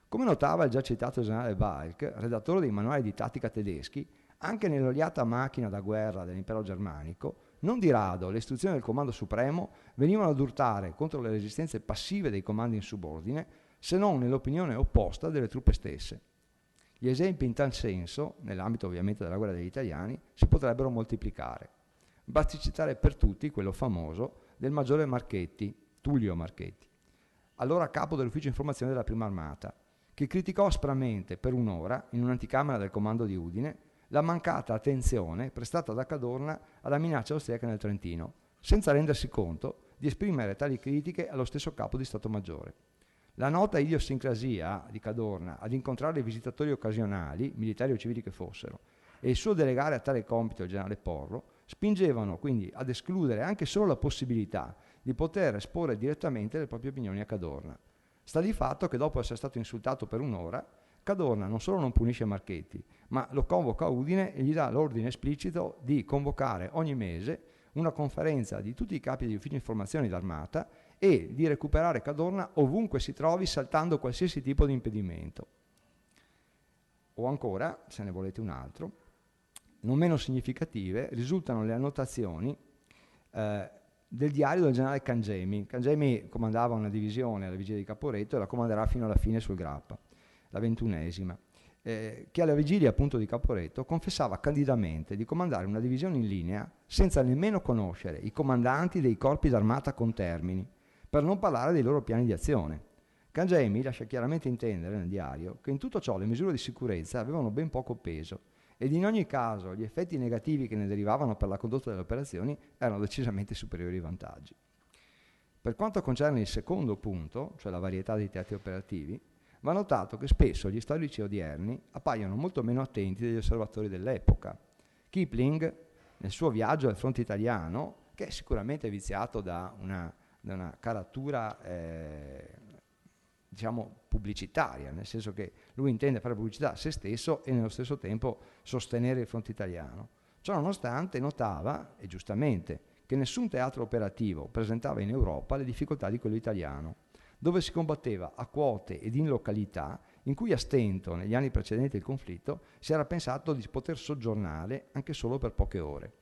B: Come notava il già citato generale Balck, redattore dei manuali di tattica tedeschi, anche nell'oliata macchina da guerra dell'impero germanico, non di rado le istruzioni del comando supremo venivano ad urtare contro le resistenze passive dei comandi in subordine, se non nell'opinione opposta delle truppe stesse. Gli esempi in tal senso, nell'ambito ovviamente della guerra degli italiani, si potrebbero moltiplicare. Basti citare per tutti quello famoso del maggiore Marchetti, Tullio Marchetti, allora capo dell'ufficio informazione della Prima Armata, che criticò aspramente per un'ora, in un'anticamera del comando di Udine, la mancata attenzione prestata da Cadorna alla minaccia austriaca nel Trentino, senza rendersi conto di esprimere tali critiche allo stesso capo di Stato Maggiore. La nota idiosincrasia di Cadorna ad incontrare visitatori occasionali, militari o civili che fossero, e il suo delegare a tale compito il generale Porro, spingevano quindi ad escludere anche solo la possibilità di poter esporre direttamente le proprie opinioni a Cadorna. Sta di fatto che dopo essere stato insultato per un'ora, Cadorna non solo non punisce Marchetti, ma lo convoca a Udine e gli dà l'ordine esplicito di convocare ogni mese una conferenza di tutti i capi degli uffici informazioni d'armata e di recuperare Cadorna ovunque si trovi, saltando qualsiasi tipo di impedimento. O ancora, se ne volete un altro, Non meno significative risultano le annotazioni del diario del generale Cangemi. Cangemi comandava una divisione alla vigilia di Caporetto e la comanderà fino alla fine sul Grappa, la 21esima, che alla vigilia appunto di Caporetto confessava candidamente di comandare una divisione in linea senza nemmeno conoscere i comandanti dei corpi d'armata contermini, per non parlare dei loro piani di azione. Cangemi lascia chiaramente intendere nel diario che in tutto ciò le misure di sicurezza avevano ben poco peso ed in ogni caso gli effetti negativi che ne derivavano per la condotta delle operazioni erano decisamente superiori ai vantaggi. Per quanto concerne il secondo punto, cioè la varietà dei teatri operativi, va notato che spesso gli storici odierni appaiono molto meno attenti degli osservatori dell'epoca. Kipling, nel suo viaggio al fronte italiano, che è sicuramente viziato da una caratura diciamo pubblicitaria, nel senso che lui intende fare pubblicità a se stesso e nello stesso tempo sostenere il fronte italiano. Ciò nonostante notava, e giustamente, che nessun teatro operativo presentava in Europa le difficoltà di quello italiano, dove si combatteva a quote ed in località in cui a stento, negli anni precedenti il conflitto, si era pensato di poter soggiornare anche solo per poche ore.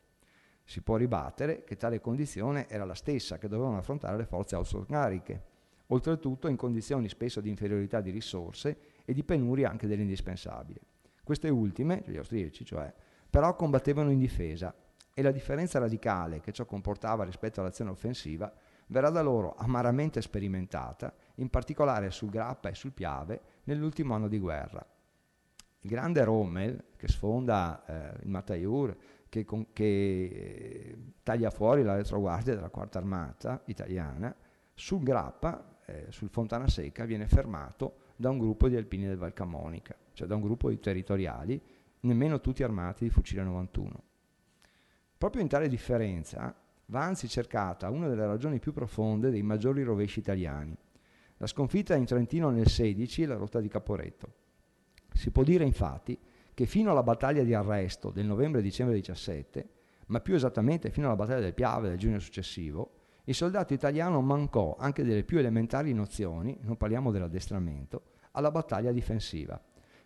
B: Si può ribattere che tale condizione era la stessa che dovevano affrontare le forze austro-ungariche, oltretutto in condizioni spesso di inferiorità di risorse e di penuria anche dell'indispensabile. Queste ultime, gli austriaci cioè, però combattevano in difesa e la differenza radicale che ciò comportava rispetto all'azione offensiva verrà da loro amaramente sperimentata, in particolare sul Grappa e sul Piave, nell'ultimo anno di guerra. Il grande Rommel, che sfonda il Matajour, che taglia fuori la retroguardia della Quarta Armata italiana, sul Grappa, sul Fontana Secca, viene fermato da un gruppo di alpini del Val Camonica, cioè da un gruppo di territoriali, nemmeno tutti armati di fucile 91. Proprio in tale differenza va anzi cercata una delle ragioni più profonde dei maggiori rovesci italiani, la sconfitta in Trentino nel 16 e la rotta di Caporetto. Si può dire infatti che fino alla battaglia di Arresto del novembre-dicembre 17, ma più esattamente fino alla battaglia del Piave del giugno successivo, il soldato italiano mancò anche delle più elementari nozioni, non parliamo dell'addestramento, alla battaglia difensiva.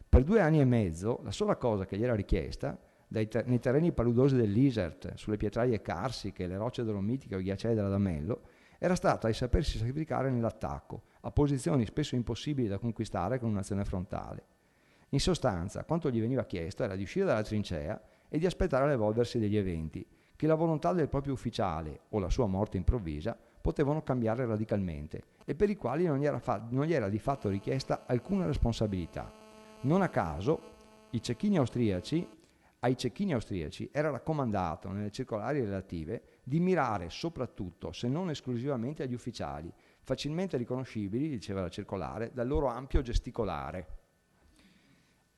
B: Per 2 anni e mezzo la sola cosa che gli era richiesta, nei terreni paludosi dell'Isert, sulle pietraie carsiche, le rocce dolomitiche o i ghiacciai dell'Adamello, era stata di sapersi sacrificare nell'attacco, a posizioni spesso impossibili da conquistare con un'azione frontale. In sostanza, quanto gli veniva chiesto era di uscire dalla trincea e di aspettare l'evolversi degli eventi, che la volontà del proprio ufficiale o la sua morte improvvisa potevano cambiare radicalmente e per i quali non gli era di fatto richiesta alcuna responsabilità. Non a caso, ai cecchini austriaci era raccomandato nelle circolari relative di mirare soprattutto, se non esclusivamente, agli ufficiali, facilmente riconoscibili, diceva la circolare, dal loro ampio gesticolare.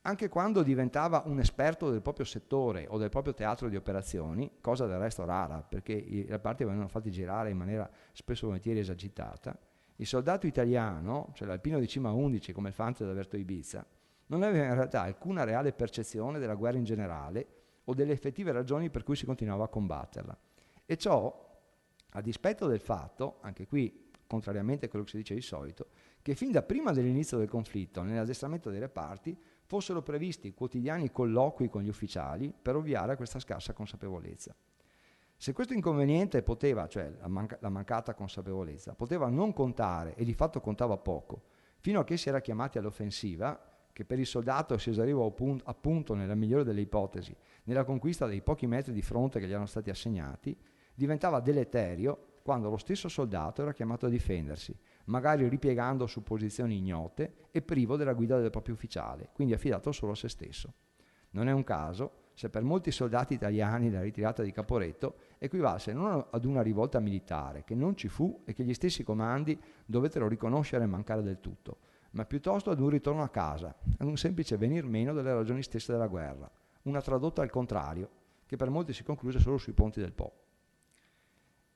B: Anche quando diventava un esperto del proprio settore o del proprio teatro di operazioni, cosa del resto rara, perché i reparti venivano fatti girare in maniera spesso volentieri esagitata, il soldato italiano, cioè l'alpino di cima 11 come il Fante d'Alberto Ibiza, non aveva in realtà alcuna reale percezione della guerra in generale o delle effettive ragioni per cui si continuava a combatterla. E ciò a dispetto del fatto, anche qui contrariamente a quello che si dice di solito, che fin da prima dell'inizio del conflitto, nell'addestramento dei reparti, fossero previsti quotidiani colloqui con gli ufficiali per ovviare a questa scarsa consapevolezza. Se questo inconveniente poteva, cioè la mancata consapevolezza, poteva non contare e di fatto contava poco, fino a che si era chiamati all'offensiva, che per il soldato si esauriva appunto, nella migliore delle ipotesi, nella conquista dei pochi metri di fronte che gli erano stati assegnati, diventava deleterio quando lo stesso soldato era chiamato a difendersi, magari ripiegando su posizioni ignote e privo della guida del proprio ufficiale, quindi affidato solo a se stesso. Non è un caso se per molti soldati italiani la ritirata di Caporetto equivalse non ad una rivolta militare, che non ci fu e che gli stessi comandi dovettero riconoscere e mancare del tutto, ma piuttosto ad un ritorno a casa, ad un semplice venir meno delle ragioni stesse della guerra, una tradotta al contrario, che per molti si concluse solo sui ponti del Po.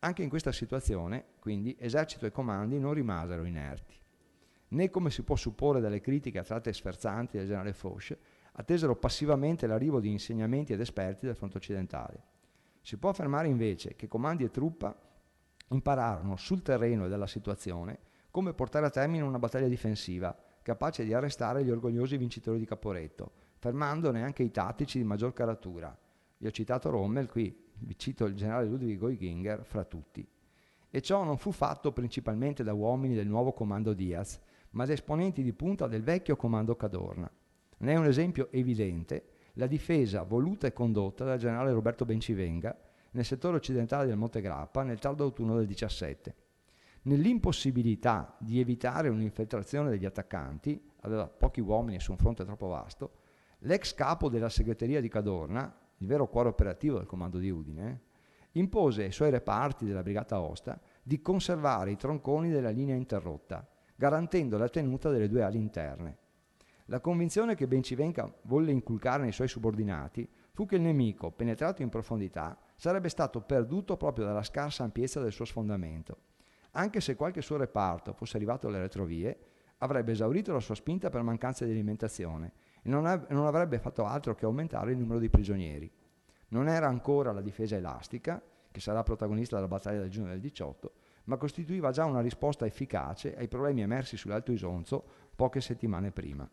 B: Anche in questa situazione, quindi, esercito e comandi non rimasero inerti, né come si può supporre dalle critiche a tratti sferzanti del generale Foch, attesero passivamente l'arrivo di insegnamenti ed esperti del fronte occidentale. Si può affermare invece che comandi e truppa impararono sul terreno e dalla situazione come portare a termine una battaglia difensiva, capace di arrestare gli orgogliosi vincitori di Caporetto, fermandone anche i tattici di maggior caratura, Vi ho citato Rommel, qui vi cito il generale Ludwig Oginger fra tutti. E ciò non fu fatto principalmente da uomini del nuovo comando Diaz, ma da esponenti di punta del vecchio comando Cadorna. Ne è un esempio evidente la difesa voluta e condotta dal generale Roberto Bencivenga nel settore occidentale del Monte Grappa nel tardo autunno del 17. Nell'impossibilità di evitare un'infiltrazione degli attaccanti, aveva pochi uomini su un fronte troppo vasto, l'ex capo della segreteria di Cadorna, il vero cuore operativo del comando di Udine, impose ai suoi reparti della Brigata Aosta di conservare i tronconi della linea interrotta, garantendo la tenuta delle due ali interne. La convinzione che Bencivenga volle inculcare nei suoi subordinati fu che il nemico, penetrato in profondità, sarebbe stato perduto proprio dalla scarsa ampiezza del suo sfondamento. Anche se qualche suo reparto fosse arrivato alle retrovie, avrebbe esaurito la sua spinta per mancanza di alimentazione e non avrebbe fatto altro che aumentare il numero di prigionieri. Non era ancora la difesa elastica, che sarà protagonista della battaglia del giugno del 18, ma costituiva già una risposta efficace ai problemi emersi sull'Alto Isonzo poche settimane prima.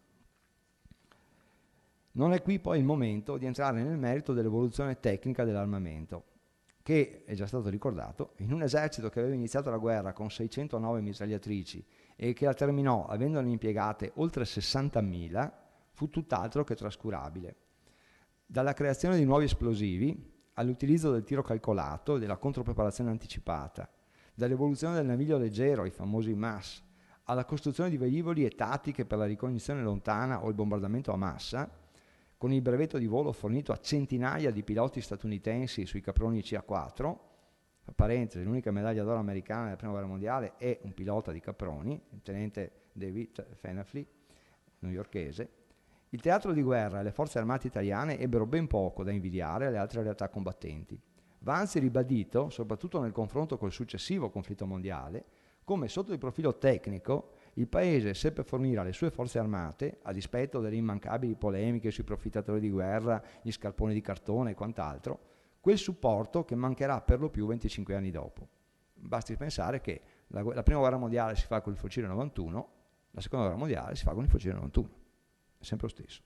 B: Non è qui poi il momento di entrare nel merito dell'evoluzione tecnica dell'armamento, che, è già stato ricordato, in un esercito che aveva iniziato la guerra con 609 mitragliatrici e che la terminò avendone impiegate oltre 60.000, fu tutt'altro che trascurabile. Dalla creazione di nuovi esplosivi all'utilizzo del tiro calcolato e della contropreparazione anticipata, dall'evoluzione del naviglio leggero, i famosi MAS, alla costruzione di velivoli e tattiche per la ricognizione lontana o il bombardamento a massa, con il brevetto di volo fornito a centinaia di piloti statunitensi sui caproni CA4, a parentesi, l'unica medaglia d'oro americana nella Prima Guerra Mondiale è un pilota di caproni, il tenente David Fenafly, newyorkese. Il teatro di guerra e le forze armate italiane ebbero ben poco da invidiare alle altre realtà combattenti. Va anzi ribadito, soprattutto nel confronto col successivo conflitto mondiale, come sotto il profilo tecnico il Paese seppe fornire alle sue forze armate, a dispetto delle immancabili polemiche sui profittatori di guerra, gli scarponi di cartone e quant'altro, quel supporto che mancherà per lo più 25 anni dopo. Basti pensare che la Prima Guerra Mondiale si fa con il fucile 91, la Seconda Guerra Mondiale si fa con il fucile 91, è sempre lo stesso.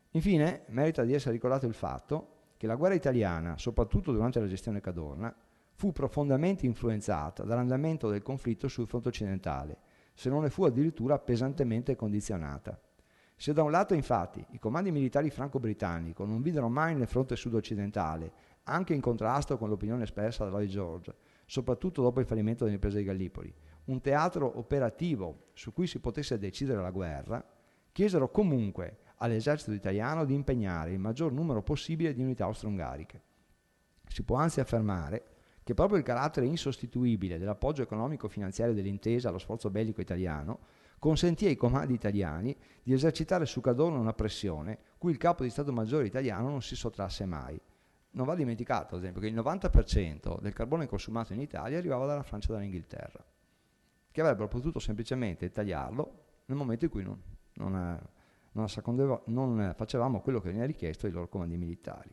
B: Infine, merita di essere ricordato il fatto che la guerra italiana, soprattutto durante la gestione Cadorna, fu profondamente influenzata dall'andamento del conflitto sul fronte occidentale, se non ne fu addirittura pesantemente condizionata. Se da un lato, infatti, i comandi militari franco-britannico non videro mai nel fronte sud-occidentale, anche in contrasto con l'opinione espressa da Lloyd George, soprattutto dopo il fallimento dell'impresa di Gallipoli, un teatro operativo su cui si potesse decidere la guerra, chiesero comunque all'esercito italiano di impegnare il maggior numero possibile di unità austro-ungariche. Si può anzi affermare che proprio il carattere insostituibile dell'appoggio economico-finanziario dell'intesa allo sforzo bellico italiano consentì ai comandi italiani di esercitare su Cadorna una pressione cui il capo di Stato Maggiore italiano non si sottrasse mai. Non va dimenticato, ad esempio, che il 90% del carbone consumato in Italia arrivava dalla Francia e dall'Inghilterra, che avrebbero potuto semplicemente tagliarlo nel momento in cui non facevamo quello che veniva richiesto ai loro comandi militari.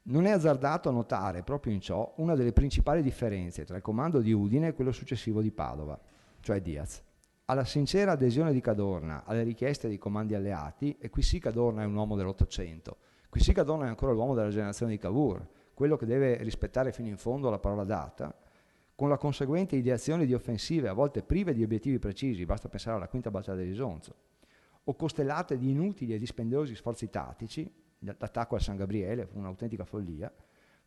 B: Non è azzardato notare proprio in ciò una delle principali differenze tra il comando di Udine e quello successivo di Padova, cioè Diaz. Alla sincera adesione di Cadorna alle richieste dei comandi alleati, e qui sì Cadorna è un uomo dell'Ottocento, qui sì Cadorna è ancora l'uomo della generazione di Cavour, quello che deve rispettare fino in fondo la parola data, con la conseguente ideazione di offensive a volte prive di obiettivi precisi, basta pensare alla quinta battaglia dell'Isonzo, o costellate di inutili e dispendiosi sforzi tattici. L'attacco a San Gabriele fu un'autentica follia,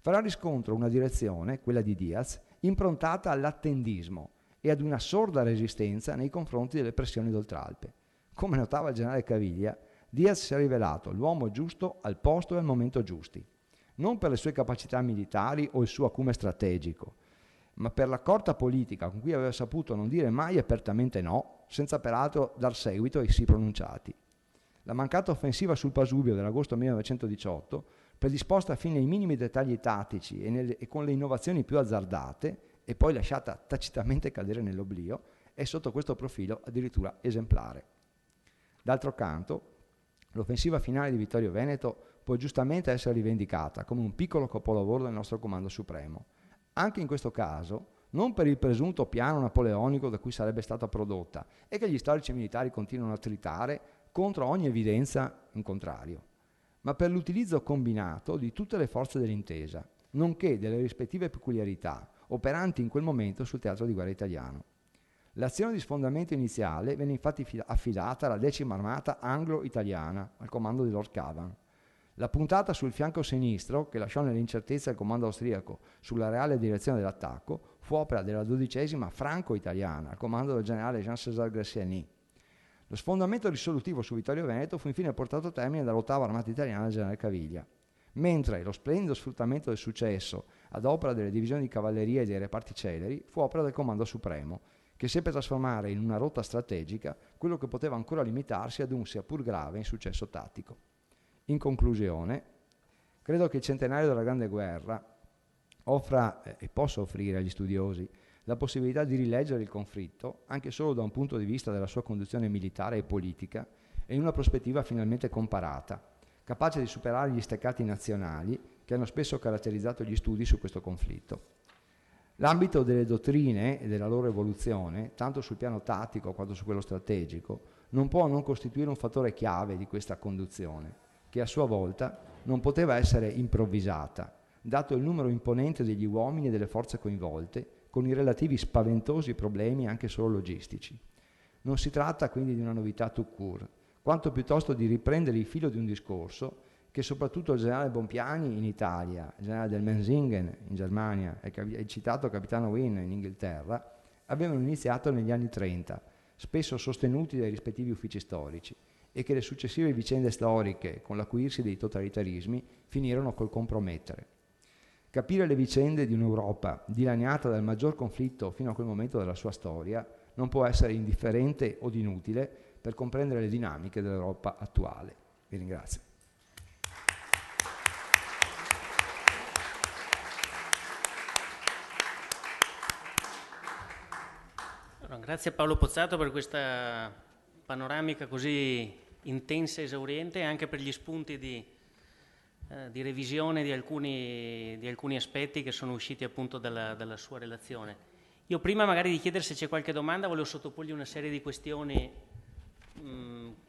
B: farà riscontro una direzione, quella di Diaz, improntata all'attendismo e ad una sorda resistenza nei confronti delle pressioni d'Oltralpe. Come notava il generale Caviglia, Diaz si è rivelato l'uomo giusto al posto e al momento giusti, non per le sue capacità militari o il suo acume strategico, ma per l'accorta politica con cui aveva saputo non dire mai apertamente no, senza peraltro dar seguito ai sì pronunciati. La mancata offensiva sul Pasubio dell'agosto 1918, predisposta fino ai minimi dettagli tattici e con le innovazioni più azzardate, e poi lasciata tacitamente cadere nell'oblio, è sotto questo profilo addirittura esemplare. D'altro canto, l'offensiva finale di Vittorio Veneto può giustamente essere rivendicata come un piccolo capolavoro del nostro Comando Supremo. Anche in questo caso, non per il presunto piano napoleonico da cui sarebbe stata prodotta, e che gli storici militari continuano a tritare contro ogni evidenza in contrario, ma per l'utilizzo combinato di tutte le forze dell'intesa, nonché delle rispettive peculiarità operanti in quel momento sul teatro di guerra italiano. L'azione di sfondamento iniziale venne infatti affidata alla 10ª armata anglo-italiana, al comando di Lord Cavan. La puntata sul fianco sinistro, che lasciò nell'incertezza il comando austriaco sulla reale direzione dell'attacco, fu opera della 12ª franco-italiana, al comando del generale Jean-César Graziani. Lo sfondamento risolutivo su Vittorio Veneto fu infine portato a termine dall'8ª armata italiana del generale Caviglia, mentre lo splendido sfruttamento del successo ad opera delle divisioni di cavalleria e dei reparti celeri fu opera del Comando Supremo, che seppe trasformare in una rotta strategica quello che poteva ancora limitarsi ad un sia pur grave insuccesso tattico. In conclusione, credo che il centenario della Grande Guerra offra e possa offrire agli studiosi la possibilità di rileggere il conflitto anche solo da un punto di vista della sua conduzione militare e politica e in una prospettiva finalmente comparata, capace di superare gli steccati nazionali che hanno spesso caratterizzato gli studi su questo conflitto. L'ambito delle dottrine e della loro evoluzione, tanto sul piano tattico quanto su quello strategico, non può non costituire un fattore chiave di questa conduzione, che a sua volta non poteva essere improvvisata, dato il numero imponente degli uomini e delle forze coinvolte, con i relativi spaventosi problemi anche solo logistici. Non si tratta quindi di una novità tout court, quanto piuttosto di riprendere il filo di un discorso che soprattutto il generale Bompiani in Italia, il generale del Menzingen in Germania e il citato capitano Wynne in Inghilterra avevano iniziato negli anni 30, spesso sostenuti dai rispettivi uffici storici, e che le successive vicende storiche, con l'acuirsi dei totalitarismi, finirono col compromettere. Capire le vicende di un'Europa dilaniata dal maggior conflitto fino a quel momento della sua storia non può essere indifferente o inutile per comprendere le dinamiche dell'Europa attuale. Vi ringrazio.
A: Grazie a Paolo Pozzato per questa panoramica così intensa e esauriente, e anche per gli spunti di revisione di alcuni aspetti che sono usciti appunto dalla sua relazione. Io prima magari di chiedere se c'è qualche domanda volevo sottoporgli una serie di questioni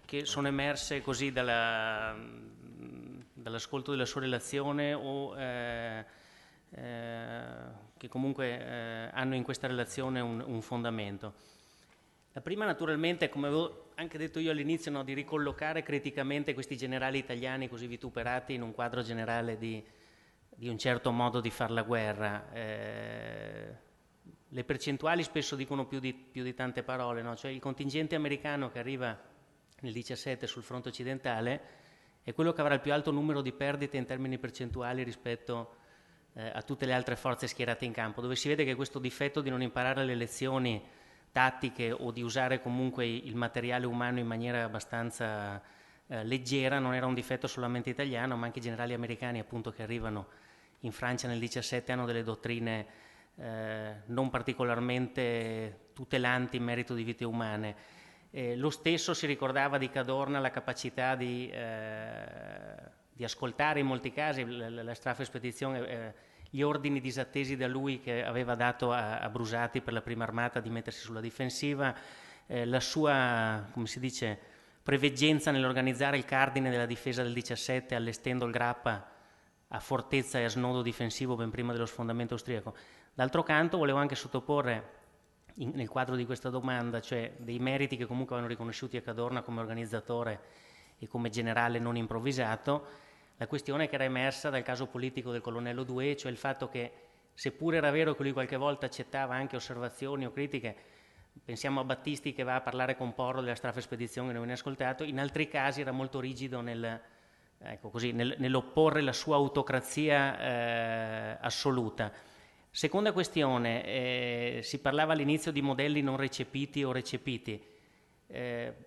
A: che sono emerse così dall'ascolto della sua relazione o che comunque hanno in questa relazione un fondamento. La prima naturalmente, come avevo anche detto io all'inizio, no, di ricollocare criticamente questi generali italiani così vituperati in un quadro generale di un certo modo di fare la guerra. Le percentuali spesso dicono più di tante parole, no? Cioè il contingente americano che arriva nel 17 sul fronte occidentale è quello che avrà il più alto numero di perdite in termini percentuali rispetto a tutte le altre forze schierate in campo, dove si vede che questo difetto di non imparare le lezioni tattiche o di usare comunque il materiale umano in maniera abbastanza leggera non era un difetto solamente italiano, ma anche i generali americani appunto che arrivano in Francia nel 17 hanno delle dottrine non particolarmente tutelanti in merito di vite umane. Lo stesso si ricordava di Cadorna la capacità di ascoltare in molti casi la Strafexpedizione, gli ordini disattesi da lui che aveva dato a Brusati per la prima armata di mettersi sulla difensiva, la sua, come si dice, preveggenza nell'organizzare il cardine della difesa del 17 allestendo il Grappa a fortezza e a snodo difensivo ben prima dello sfondamento austriaco. D'altro canto volevo anche sottoporre nel quadro di questa domanda, cioè dei meriti che comunque vanno riconosciuti a Cadorna come organizzatore e come generale non improvvisato, la questione che era emersa dal caso politico del colonnello Douay, cioè il fatto che, seppure era vero che lui qualche volta accettava anche osservazioni o critiche, pensiamo a Battisti che va a parlare con Porro della Strafexpedizione che non viene ascoltato, in altri casi era molto rigido nell'opporre la sua autocrazia assoluta. Seconda questione, si parlava all'inizio di modelli non recepiti o recepiti.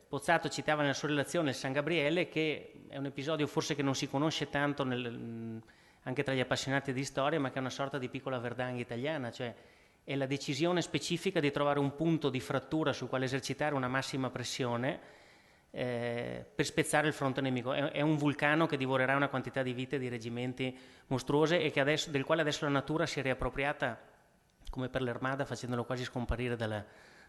A: Pozzato citava nella sua relazione il San Gabriele, che è un episodio forse che non si conosce tanto anche tra gli appassionati di storia, ma che è una sorta di piccola Verdun italiana, cioè è la decisione specifica di trovare un punto di frattura sul quale esercitare una massima pressione per spezzare il fronte nemico. È un vulcano che divorerà una quantità di vite di reggimenti mostruose e del quale adesso la natura si è riappropriata come per l'Armada, facendolo quasi scomparire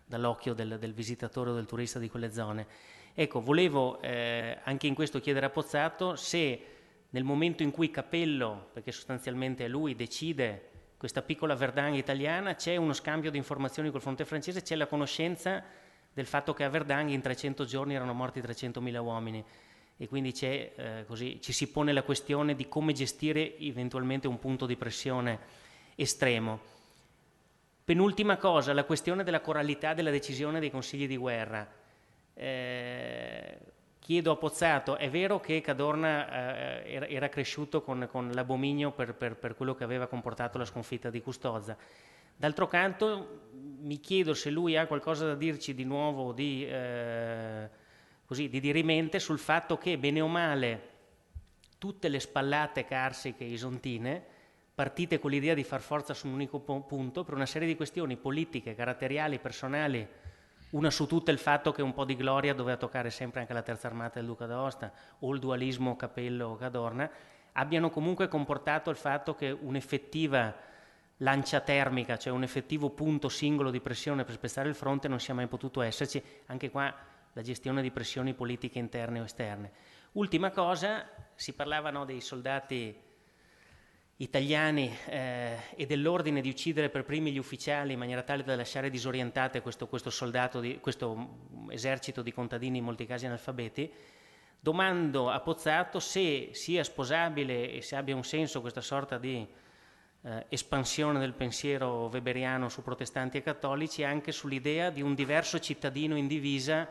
A: dall'occhio del visitatore o del turista di quelle zone. Ecco, volevo anche in questo chiedere a Pozzato se nel momento in cui Capello, perché sostanzialmente è lui, decide questa piccola Verdun italiana, c'è uno scambio di informazioni col fronte francese, c'è la conoscenza del fatto che a Verdun in 300 giorni erano morti 300.000 uomini, e quindi così ci si pone la questione di come gestire eventualmente un punto di pressione estremo. Penultima cosa, la questione della coralità della decisione dei consigli di guerra. Chiedo a Pozzato, è vero che Cadorna era cresciuto con l'abominio per quello che aveva comportato la sconfitta di Custozza. D'altro canto mi chiedo se lui ha qualcosa da dirci di nuovo, di dirimente, sul fatto che bene o male tutte le spallate carsiche isontine, partite con l'idea di far forza su un unico punto, per una serie di questioni politiche, caratteriali, personali, una su tutte il fatto che un po' di gloria doveva toccare sempre anche la terza armata del Duca d'Aosta, o il dualismo Capello-Cadorna, abbiano comunque comportato il fatto che un'effettiva lancia termica, cioè un effettivo punto singolo di pressione per spezzare il fronte, non sia mai potuto esserci. Anche qua la gestione di pressioni politiche interne o esterne. Ultima cosa, si parlava dei soldati italiani e dell'ordine di uccidere per primi gli ufficiali in maniera tale da lasciare disorientate questo esercito di contadini, in molti casi analfabeti. Domando a Pozzato se sia sposabile e se abbia un senso questa sorta di espansione del pensiero weberiano su protestanti e cattolici, anche sull'idea di un diverso cittadino in divisa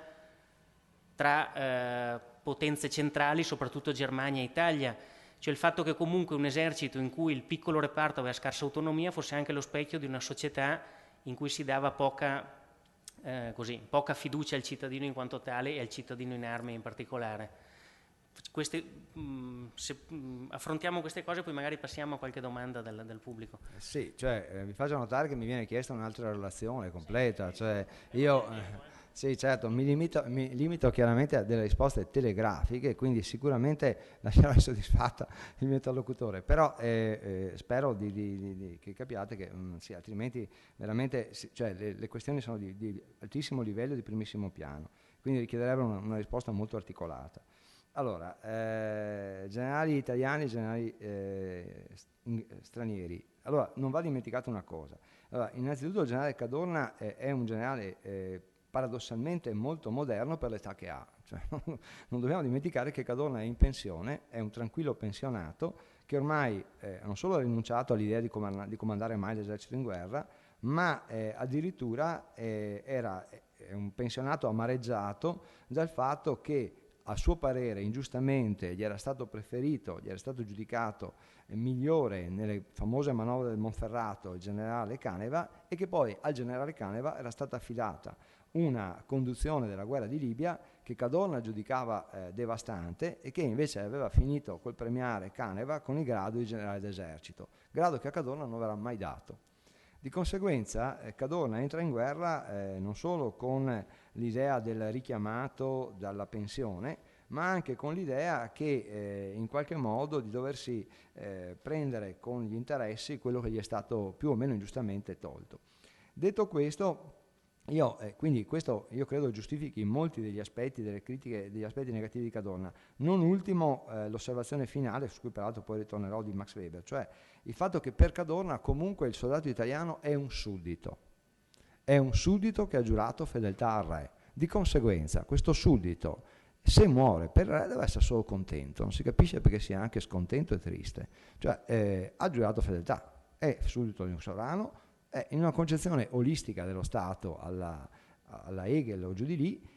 A: tra potenze centrali, soprattutto Germania e Italia, cioè il fatto che comunque un esercito in cui il piccolo reparto aveva scarsa autonomia fosse anche lo specchio di una società in cui si dava poca fiducia al cittadino in quanto tale e al cittadino in armi in particolare. Affrontiamo queste cose, poi magari passiamo a qualche domanda del pubblico.
B: Sì, cioè vi faccio notare che mi viene chiesta un'altra relazione completa, cioè io sì, certo, mi limito chiaramente a delle risposte telegrafiche, quindi sicuramente lascerò soddisfatta il mio interlocutore, però spero che capiate che sì, altrimenti veramente cioè, le questioni sono di altissimo livello e di primissimo piano, quindi richiederebbero una risposta molto articolata. Allora, generali italiani e generali stranieri. Allora, non va dimenticato una cosa. Allora, innanzitutto il generale Cadorna è un generale paradossalmente molto moderno per l'età che ha. Cioè, non dobbiamo dimenticare che Cadorna è in pensione, è un tranquillo pensionato che ormai non solo ha rinunciato all'idea di comandare mai l'esercito in guerra, ma addirittura è un pensionato amareggiato dal fatto che a suo parere ingiustamente gli era stato giudicato migliore nelle famose manovre del Monferrato il generale Caneva, e che poi al generale Caneva era stata affidata una conduzione della guerra di Libia che Cadorna giudicava devastante e che invece aveva finito col premiare Caneva con il grado di generale d'esercito, grado che a Cadorna non verrà mai dato. Di conseguenza Cadorna entra in guerra non solo con l'idea del richiamato dalla pensione, ma anche con l'idea che in qualche modo di doversi prendere con gli interessi quello che gli è stato più o meno ingiustamente tolto. Detto questo, quindi questo io credo giustifichi molti degli aspetti, delle critiche, degli aspetti negativi di Cadorna, non ultimo l'osservazione finale, su cui peraltro poi ritornerò, di Max Weber, cioè il fatto che per Cadorna comunque il soldato italiano è un suddito che ha giurato fedeltà al re. Di conseguenza questo suddito, se muore per il re, deve essere solo contento, non si capisce perché sia anche scontento e triste, cioè ha giurato fedeltà, è suddito di un sovrano, in una concezione olistica dello Stato alla Hegel o giù di lì,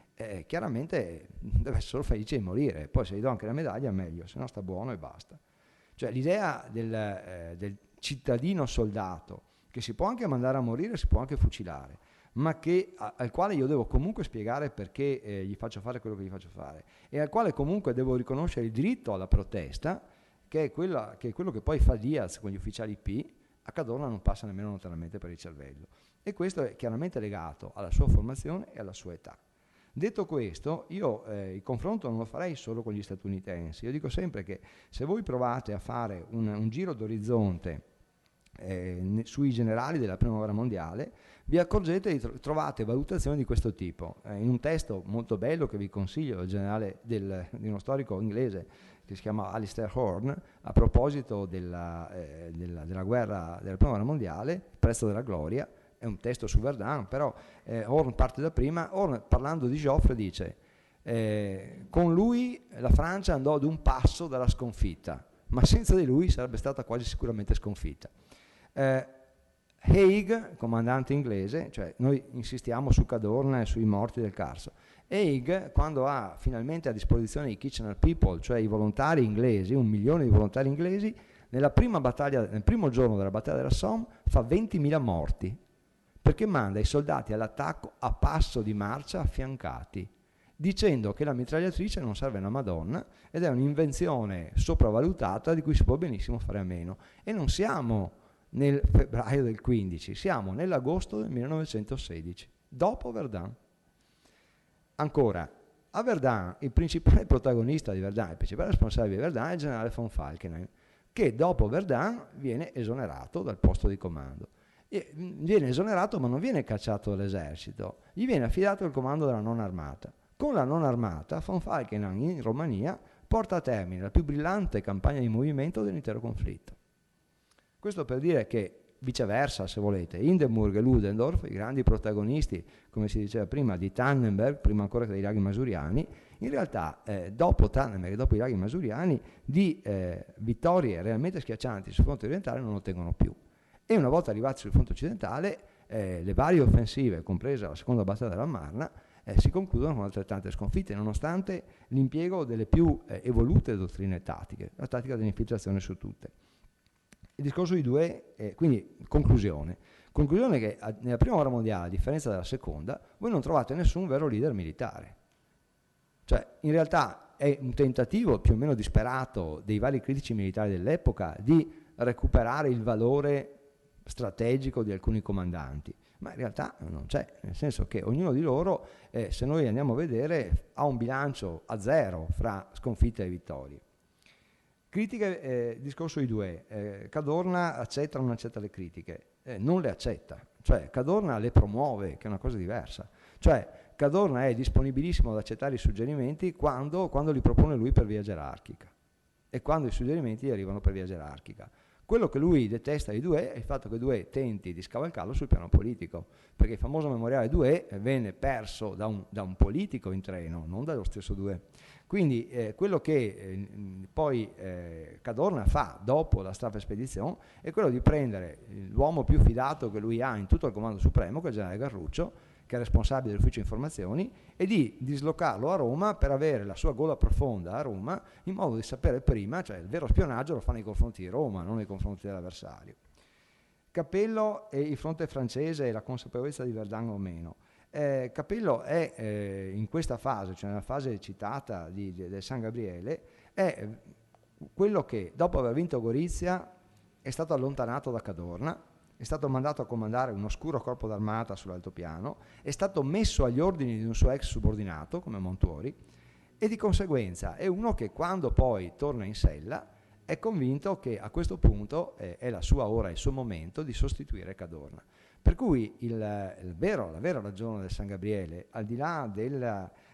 B: chiaramente deve essere solo felice di morire, poi se gli do anche la medaglia meglio, se no sta buono e basta. Cioè l'idea del cittadino soldato che si può anche mandare a morire, si può anche fucilare, ma al quale io devo comunque spiegare perché gli faccio fare quello che gli faccio fare, e al quale comunque devo riconoscere il diritto alla protesta, che è quello che poi fa Diaz con gli ufficiali P, a Cadorna non passa nemmeno lontanamente per il cervello, e questo è chiaramente legato alla sua formazione e alla sua età. Detto questo, io il confronto non lo farei solo con gli statunitensi. Io dico sempre che se voi provate a fare un giro d'orizzonte sui generali della prima guerra mondiale, vi accorgete trovate valutazioni di questo tipo. In un testo molto bello che vi consiglio, il generale di uno storico inglese che si chiama Alistair Horn, a proposito della guerra, della prima guerra mondiale, Il prezzo della gloria, è un testo su Verdun, però Horn parte da prima. Horn, parlando di Joffre, dice con lui la Francia andò ad un passo dalla sconfitta, ma senza di lui sarebbe stata quasi sicuramente sconfitta. Haig, comandante inglese, cioè noi insistiamo su Cadorna e sui morti del Carso, Haig, quando ha finalmente a disposizione i Kitchener People, cioè i volontari inglesi, 1 milione di volontari inglesi, nel primo giorno della battaglia della Somme fa 20.000 morti, perché manda i soldati all'attacco a passo di marcia affiancati, dicendo che la mitragliatrice non serve una Madonna ed è un'invenzione sopravvalutata di cui si può benissimo fare a meno. E non siamo nel febbraio del 15, siamo nell'agosto del 1916, dopo Verdun. Ancora, a Verdun, il principale protagonista di Verdun, il principale responsabile di Verdun è il generale von Falkenhayn, che dopo Verdun viene esonerato dal posto di comando. E viene esonerato, ma non viene cacciato dall'esercito, gli viene affidato il comando della non armata. Con la non armata, von Falkenhayn in Romania porta a termine la più brillante campagna di movimento dell'intero conflitto. Questo per dire che, viceversa, se volete, Hindenburg e Ludendorff, i grandi protagonisti, come si diceva prima, di Tannenberg, prima ancora che dei laghi masuriani, in realtà dopo Tannenberg e dopo i laghi masuriani di vittorie realmente schiaccianti sul fronte orientale non ottengono più. E una volta arrivati sul fronte occidentale, le varie offensive, compresa la seconda battaglia della Marna, si concludono con altrettante sconfitte, nonostante l'impiego delle più evolute dottrine tattiche, la tattica dell'infiltrazione su tutte. Il discorso di due, quindi conclusione che nella prima guerra mondiale, a differenza della seconda, voi non trovate nessun vero leader militare. Cioè, in realtà è un tentativo più o meno disperato dei vari critici militari dell'epoca di recuperare il valore strategico di alcuni comandanti, ma in realtà non c'è, nel senso che ognuno di loro, se noi andiamo a vedere, ha un bilancio a zero fra sconfitte e vittorie. Critiche, discorso di due, Cadorna accetta o non accetta le critiche? Non le accetta, cioè Cadorna le promuove, che è una cosa diversa, cioè Cadorna è disponibilissimo ad accettare i suggerimenti quando li propone lui per via gerarchica e quando i suggerimenti gli arrivano per via gerarchica. Quello che lui detesta di Douai è il fatto che Douai tenti di scavalcarlo sul piano politico, perché il famoso memoriale Douai venne perso da un politico in treno, non dallo stesso Douai. Quindi quello che poi Cadorna fa dopo la Staff Expedition è quello di prendere l'uomo più fidato che lui ha in tutto il comando supremo, che è il generale Garruccio, che è responsabile dell'ufficio informazioni, e di dislocarlo a Roma per avere la sua gola profonda a Roma, in modo di sapere prima, cioè il vero spionaggio lo fa nei confronti di Roma, non nei confronti dell'avversario. Capello e il fronte francese e la consapevolezza di Verdun o meno. Capello è in questa fase, cioè nella fase citata del San Gabriele, è quello che dopo aver vinto Gorizia è stato allontanato da Cadorna, è stato mandato a comandare un oscuro corpo d'armata sull'altopiano, è stato messo agli ordini di un suo ex subordinato come Montuori, e di conseguenza è uno che quando poi torna in sella è convinto che a questo punto è la sua ora, il suo momento di sostituire Cadorna. Per cui la vera ragione del San Gabriele, al di là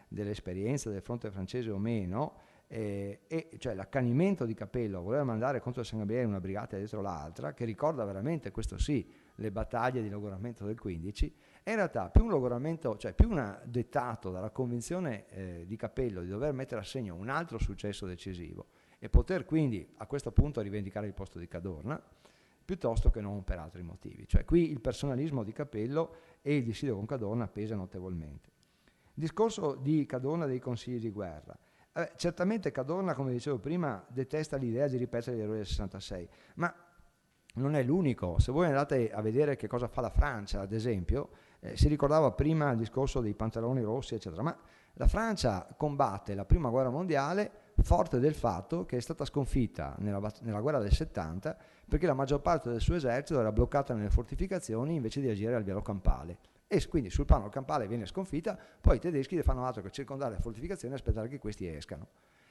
B: dell'esperienza del fronte francese o meno, cioè l'accanimento di Capello a voler mandare contro il San Gabriele una brigata dietro l'altra, che ricorda veramente, questo sì, le battaglie di logoramento del 15, è in realtà più un logoramento, cioè più dettato dalla convinzione di Capello di dover mettere a segno un altro successo decisivo e poter quindi a questo punto rivendicare il posto di Cadorna, piuttosto che non per altri motivi. Cioè qui il personalismo di Capello e il dissidio con Cadorna pesa notevolmente. Discorso di Cadorna dei consigli di guerra. Certamente Cadorna, come dicevo prima, detesta l'idea di ripetere gli errori del 66, ma non è l'unico. Se voi andate a vedere che cosa fa la Francia, ad esempio, si ricordava prima il discorso dei pantaloni rossi, eccetera, ma la Francia combatte la prima guerra mondiale forte del fatto che è stata sconfitta nella guerra del 70 perché la maggior parte del suo esercito era bloccata nelle fortificazioni invece di agire al velo campale. E quindi sul piano campale viene sconfitta, poi i tedeschi ne fanno altro che circondare le fortificazioni e aspettare che questi escano.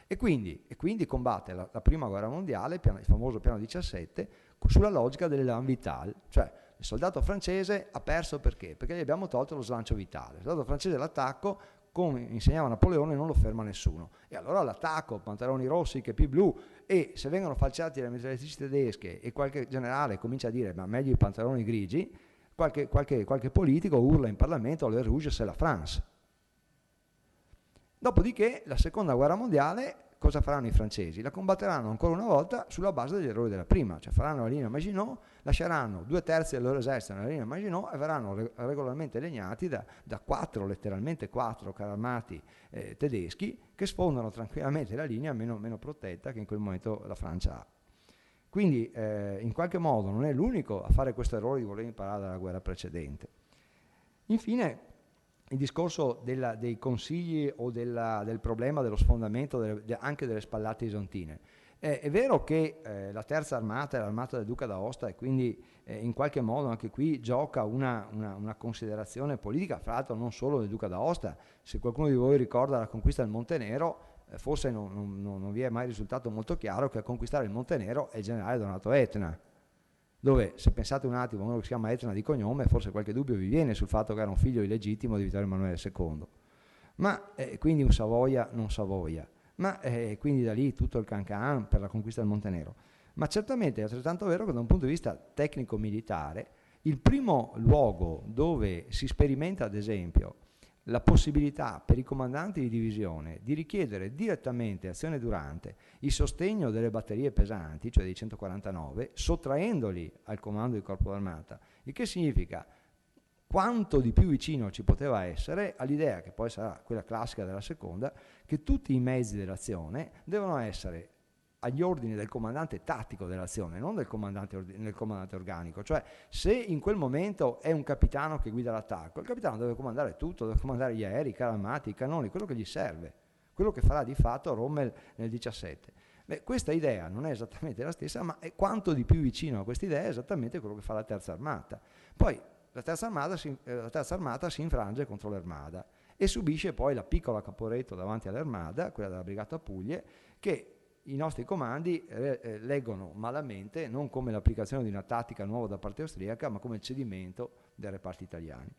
B: E quindi combatte la prima guerra mondiale, il famoso piano 17, sulla logica dell'élan vital, cioè il soldato francese ha perso perché? Perché gli abbiamo tolto lo slancio vitale. Il soldato francese all'attacco, come insegnava Napoleone, non lo ferma nessuno. E allora all'attacco, pantaloni rossi, chepi blu, e se vengono falciati dalle mitragliatrici tedesche e qualche generale comincia a dire ma meglio i pantaloni grigi, qualche politico urla in Parlamento le rouge c'est la France. Dopodiché, la seconda guerra mondiale, cosa faranno i francesi? La combatteranno ancora una volta sulla base degli errori della prima, cioè faranno la linea Maginot, lasceranno 2/3 del loro esercito nella linea Maginot e verranno regolarmente legnati da letteralmente quattro carri armati tedeschi che sfondano tranquillamente la linea meno protetta che in quel momento la Francia ha. Quindi in qualche modo non è l'unico a fare questo errore di voler imparare dalla guerra precedente. Infine, il discorso dei consigli o del problema dello sfondamento anche delle spallate isontine. È vero che la terza armata è l'armata del Duca d'Aosta e quindi in qualche modo anche qui gioca una considerazione politica, fra l'altro non solo del Duca d'Aosta. Se qualcuno di voi ricorda la conquista del Montenegro, forse non vi è mai risultato molto chiaro che a conquistare il Montenegro è il generale Donato Etna, dove, se pensate un attimo, uno che si chiama Etna di cognome, forse qualche dubbio vi viene sul fatto che era un figlio illegittimo di Vittorio Emanuele II, ma quindi un Savoia non Savoia, ma quindi da lì tutto il can per la conquista del Montenegro. Ma certamente è altrettanto vero che da un punto di vista tecnico-militare il primo luogo dove si sperimenta, ad esempio, la possibilità per i comandanti di divisione di richiedere direttamente azione durante il sostegno delle batterie pesanti, cioè dei 149, sottraendoli al comando del corpo d'armata, il che significa quanto di più vicino ci poteva essere all'idea, che poi sarà quella classica della seconda, che tutti i mezzi dell'azione devono essere agli ordini del comandante tattico dell'azione, non del comandante organico. Cioè, se in quel momento è un capitano che guida l'attacco, il capitano deve comandare tutto, deve comandare gli aerei, i carri armati, i cannoni, quello che gli serve, quello che farà di fatto Rommel nel 17. Beh, questa idea non è esattamente la stessa, ma è quanto di più vicino a questa idea è esattamente quello che fa la terza armata. Poi la terza armata si infrange contro l'Armada e subisce poi la piccola Caporetto davanti all'Armada, quella della Brigata Puglie, che i nostri comandi leggono malamente non come l'applicazione di una tattica nuova da parte austriaca, ma come il cedimento dei reparti italiani.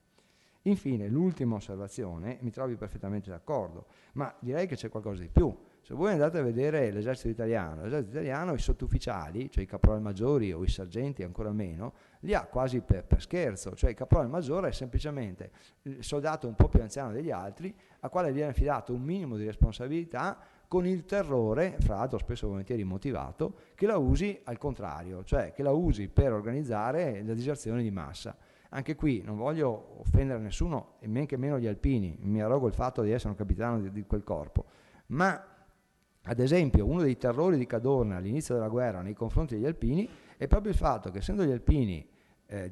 B: Infine, l'ultima osservazione, mi trovi perfettamente d'accordo, ma direi che c'è qualcosa di più. Se voi andate a vedere l'esercito italiano, i sottufficiali, cioè i caporali maggiori o i sergenti ancora meno, li ha quasi per scherzo, cioè il caporale maggiore è semplicemente il soldato un po' più anziano degli altri, a quale viene affidato un minimo di responsabilità con il terrore, fra l'altro spesso e volentieri motivato, che la usi al contrario, cioè che la usi per organizzare la diserzione di massa. Anche qui non voglio offendere nessuno, e men che meno gli alpini, mi arrogo il fatto di essere un capitano di quel corpo, ma ad esempio uno dei terrori di Cadorna all'inizio della guerra nei confronti degli alpini è proprio il fatto che, essendo gli alpini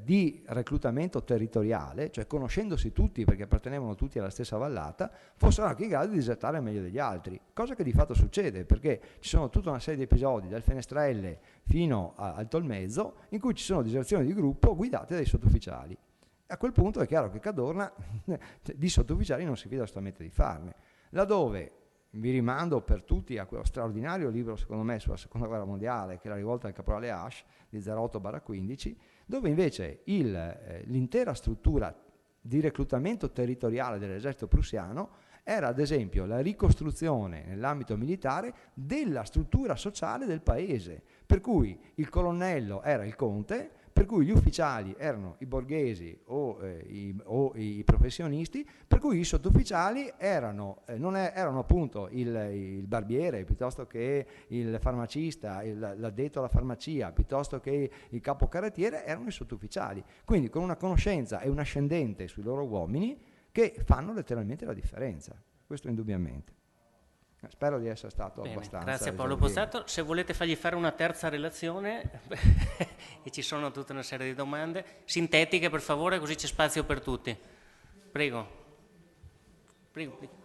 B: di reclutamento territoriale, cioè conoscendosi tutti perché appartenevano tutti alla stessa vallata, fossero anche in grado di disertare meglio degli altri, cosa che di fatto succede perché ci sono tutta una serie di episodi dal Fenestrelle fino al Tolmezzo in cui ci sono diserzioni di gruppo guidate dai sottufficiali. E a quel punto è chiaro che Cadorna di sottufficiali non si fida assolutamente di farne, laddove vi rimando per tutti a quello straordinario libro, secondo me, sulla seconda guerra mondiale, che è La rivolta del caporale Asch di 08-15, dove invece l'intera struttura di reclutamento territoriale dell'esercito prussiano era ad esempio la ricostruzione nell'ambito militare della struttura sociale del paese, per cui il colonnello era il conte, per cui gli ufficiali erano i borghesi o i professionisti, per cui i sottufficiali erano appunto il barbiere, piuttosto che il farmacista, l'addetto alla farmacia, piuttosto che il capocarrettiere, erano i sottufficiali. Quindi con una conoscenza e un ascendente sui loro uomini che fanno letteralmente la differenza, questo indubbiamente. Spero di essere stato abbastanza.
A: Grazie a Paolo Pozzato. Se volete fargli fare una terza relazione, e ci sono tutta una serie di domande, sintetiche per favore, così c'è spazio per tutti. Prego. Prego.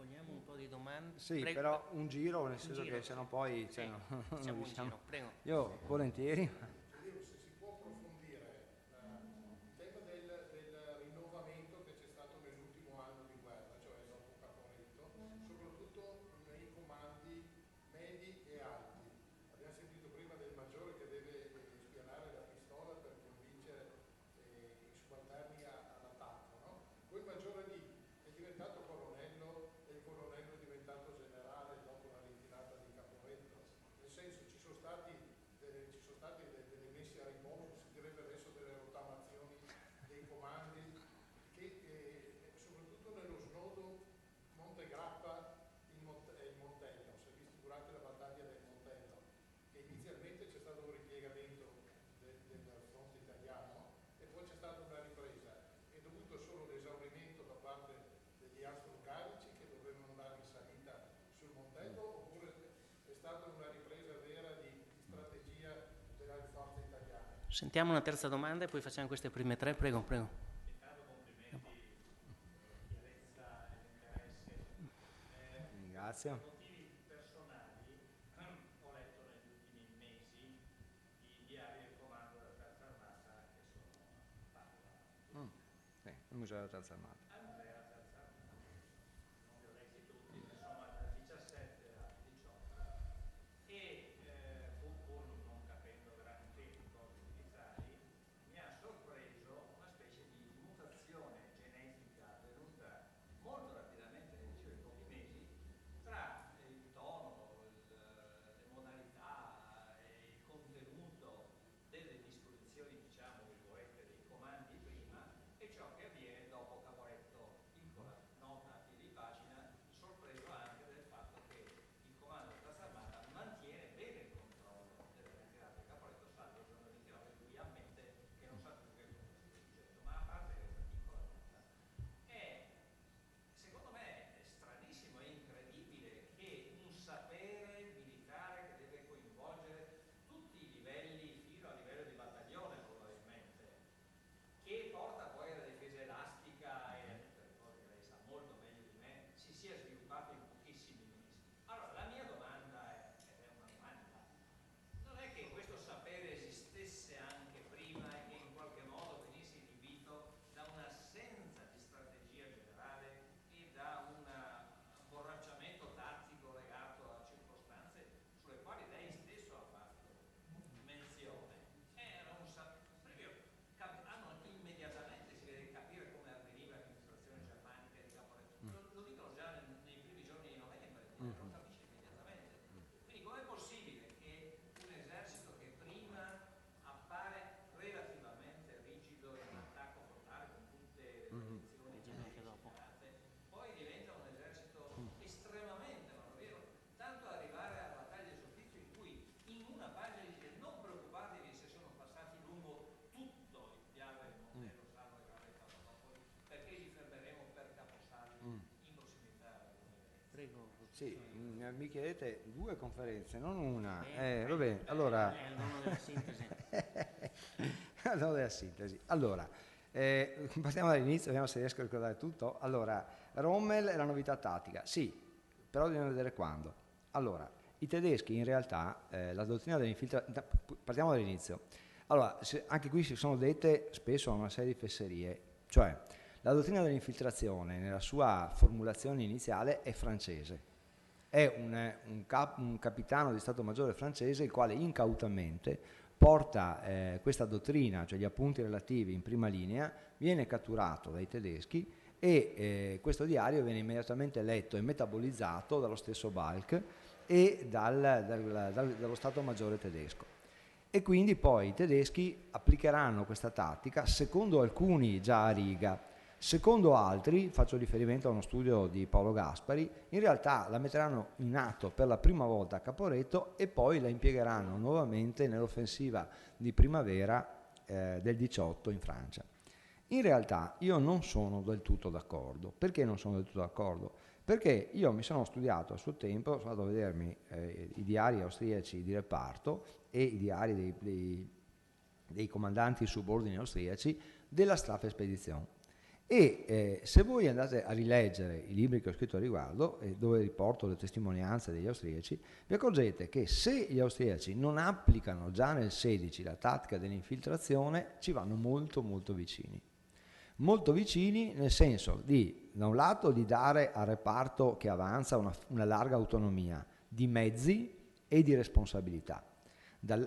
A: raccogliamo un po' di domande.
B: Sì,
A: Prego.
B: però un giro, nel senso che sennò poi...
A: Sì, facciamo un giro, prego.
B: Io volentieri.
C: Se si può approfondire il tema del rinnovamento che c'è stato nell'ultimo anno di guerra, cioè dopo Caporetto, soprattutto nei comandi medi e alti. Abbiamo sentito prima del maggiore che deve spianare la pistola per convincere i subalterni all'attacco, no? Quel maggiore lì è diventato colonnello e il colonnello è diventato generale dopo la ritirata di Caporetto. Nel senso ci sono stati delle messe a riposo, si direbbe adesso delle rottamazioni dei comandi, che soprattutto nello snodo Montegrappa e il Montello, si è visto durante la battaglia del Montello, che inizialmente c'è stato un ripiegamento del fronte italiano e poi c'è stata una ripresa, è dovuto solo l'esaurimento da parte degli austro-ungarici che dovevano andare in salita sul Montello, oppure è stata una ripresa vera di strategia della forza italiana?
A: Sentiamo una terza domanda e poi facciamo queste prime tre, prego.
D: Intanto complimenti, chiarezza e interesse.
B: Grazie.
D: Per motivi personali ho letto negli ultimi mesi i diari del comando della Terza Armata che sono a Padova.
B: Sì, il Museo della Terza Armata.
D: Al Museo della Terza Armata. Non li ho letti tutti, insomma dal 17 al 18. E pur non capendo granché di cose militari, mi ha sorpreso una specie di mutazione genetica avvenuta molto rapidamente nel giro di pochi mesi tra il tono, le modalità e il contenuto delle disposizioni, diciamo, virgolette, dei comandi prima e ciò che avviene dopo Caporetto. Piccola nota di pagina, sorpreso anche del fatto che il comando della Terza Armata mantiene bene il controllo delle ritirate. Caporetto salvo il giorno 29 lui ammette che non sa più che cosa stia dicendo, ma a parte questa piccola nota secondo me è stranissimo e incredibile che un sapere militare che deve coinvolgere tutti i livelli fino a livello di battaglione probabilmente, che porta poi alla difesa elastica e a tutte le cose che lei sa molto meglio di me, si sia sviluppato in pochissimi mesi. Allora la mia domanda ed è una domanda, non è che questo sapere esistesse anche prima e che in qualche modo venisse inibito da un'assenza di strategia generale e da un abborracciamento tattico legato a circostanze sulle quali lei stesso ha fatto menzione? Era un hanno immediatamente, si deve capire come avveniva l'amministrazione germanica di Caporetto. Lo dicono già nei primi giorni di novembre, lo capisce immediatamente. Quindi com'è possibile che un esercito che prima appare relativamente rigido in attacco frontale con tutte le condizioni poi diventa un esercito estremamente manovriero, tanto da arrivare a battaglie sul Tizio in cui in una pagina dice non preoccupatevi se sono passati lungo tutto il piano del Montello, Salvo e Grande Papadopoli, perché li fermeremo per caposaldi in prossimità.
A: Prego.
B: Sì, mi chiedete due conferenze, non una. Vabbè, allora...
A: È il dono della sintesi.
B: Il dono della sintesi. Allora, partiamo dall'inizio, vediamo se riesco a ricordare tutto. Allora, Rommel è la novità tattica, sì, però dobbiamo vedere quando. Allora, i tedeschi in realtà, la dottrina dell'infiltrazione... Partiamo dall'inizio. Allora, anche qui si sono dette spesso una serie di fesserie, cioè la dottrina dell'infiltrazione nella sua formulazione iniziale è francese. È un capitano di Stato Maggiore francese il quale incautamente porta questa dottrina, cioè gli appunti relativi in prima linea, viene catturato dai tedeschi e questo diario viene immediatamente letto e metabolizzato dallo stesso Balck e dallo Stato Maggiore tedesco. E quindi poi i tedeschi applicheranno questa tattica, secondo alcuni già a riga, secondo altri, faccio riferimento a uno studio di Paolo Gaspari, in realtà la metteranno in atto per la prima volta a Caporetto e poi la impiegheranno nuovamente nell'offensiva di primavera del 18 in Francia. In realtà io non sono del tutto d'accordo. Perché non sono del tutto d'accordo? Perché io mi sono studiato a suo tempo, sono andato a vedermi i diari austriaci di reparto e i diari dei comandanti subordini austriaci della Staffespedizione. E se voi andate a rileggere i libri che ho scritto a riguardo, dove riporto le testimonianze degli austriaci, vi accorgete che se gli austriaci non applicano già nel 16 la tattica dell'infiltrazione, ci vanno molto molto vicini. Molto vicini nel senso di, da un lato, di dare al reparto che avanza una larga autonomia di mezzi e di responsabilità.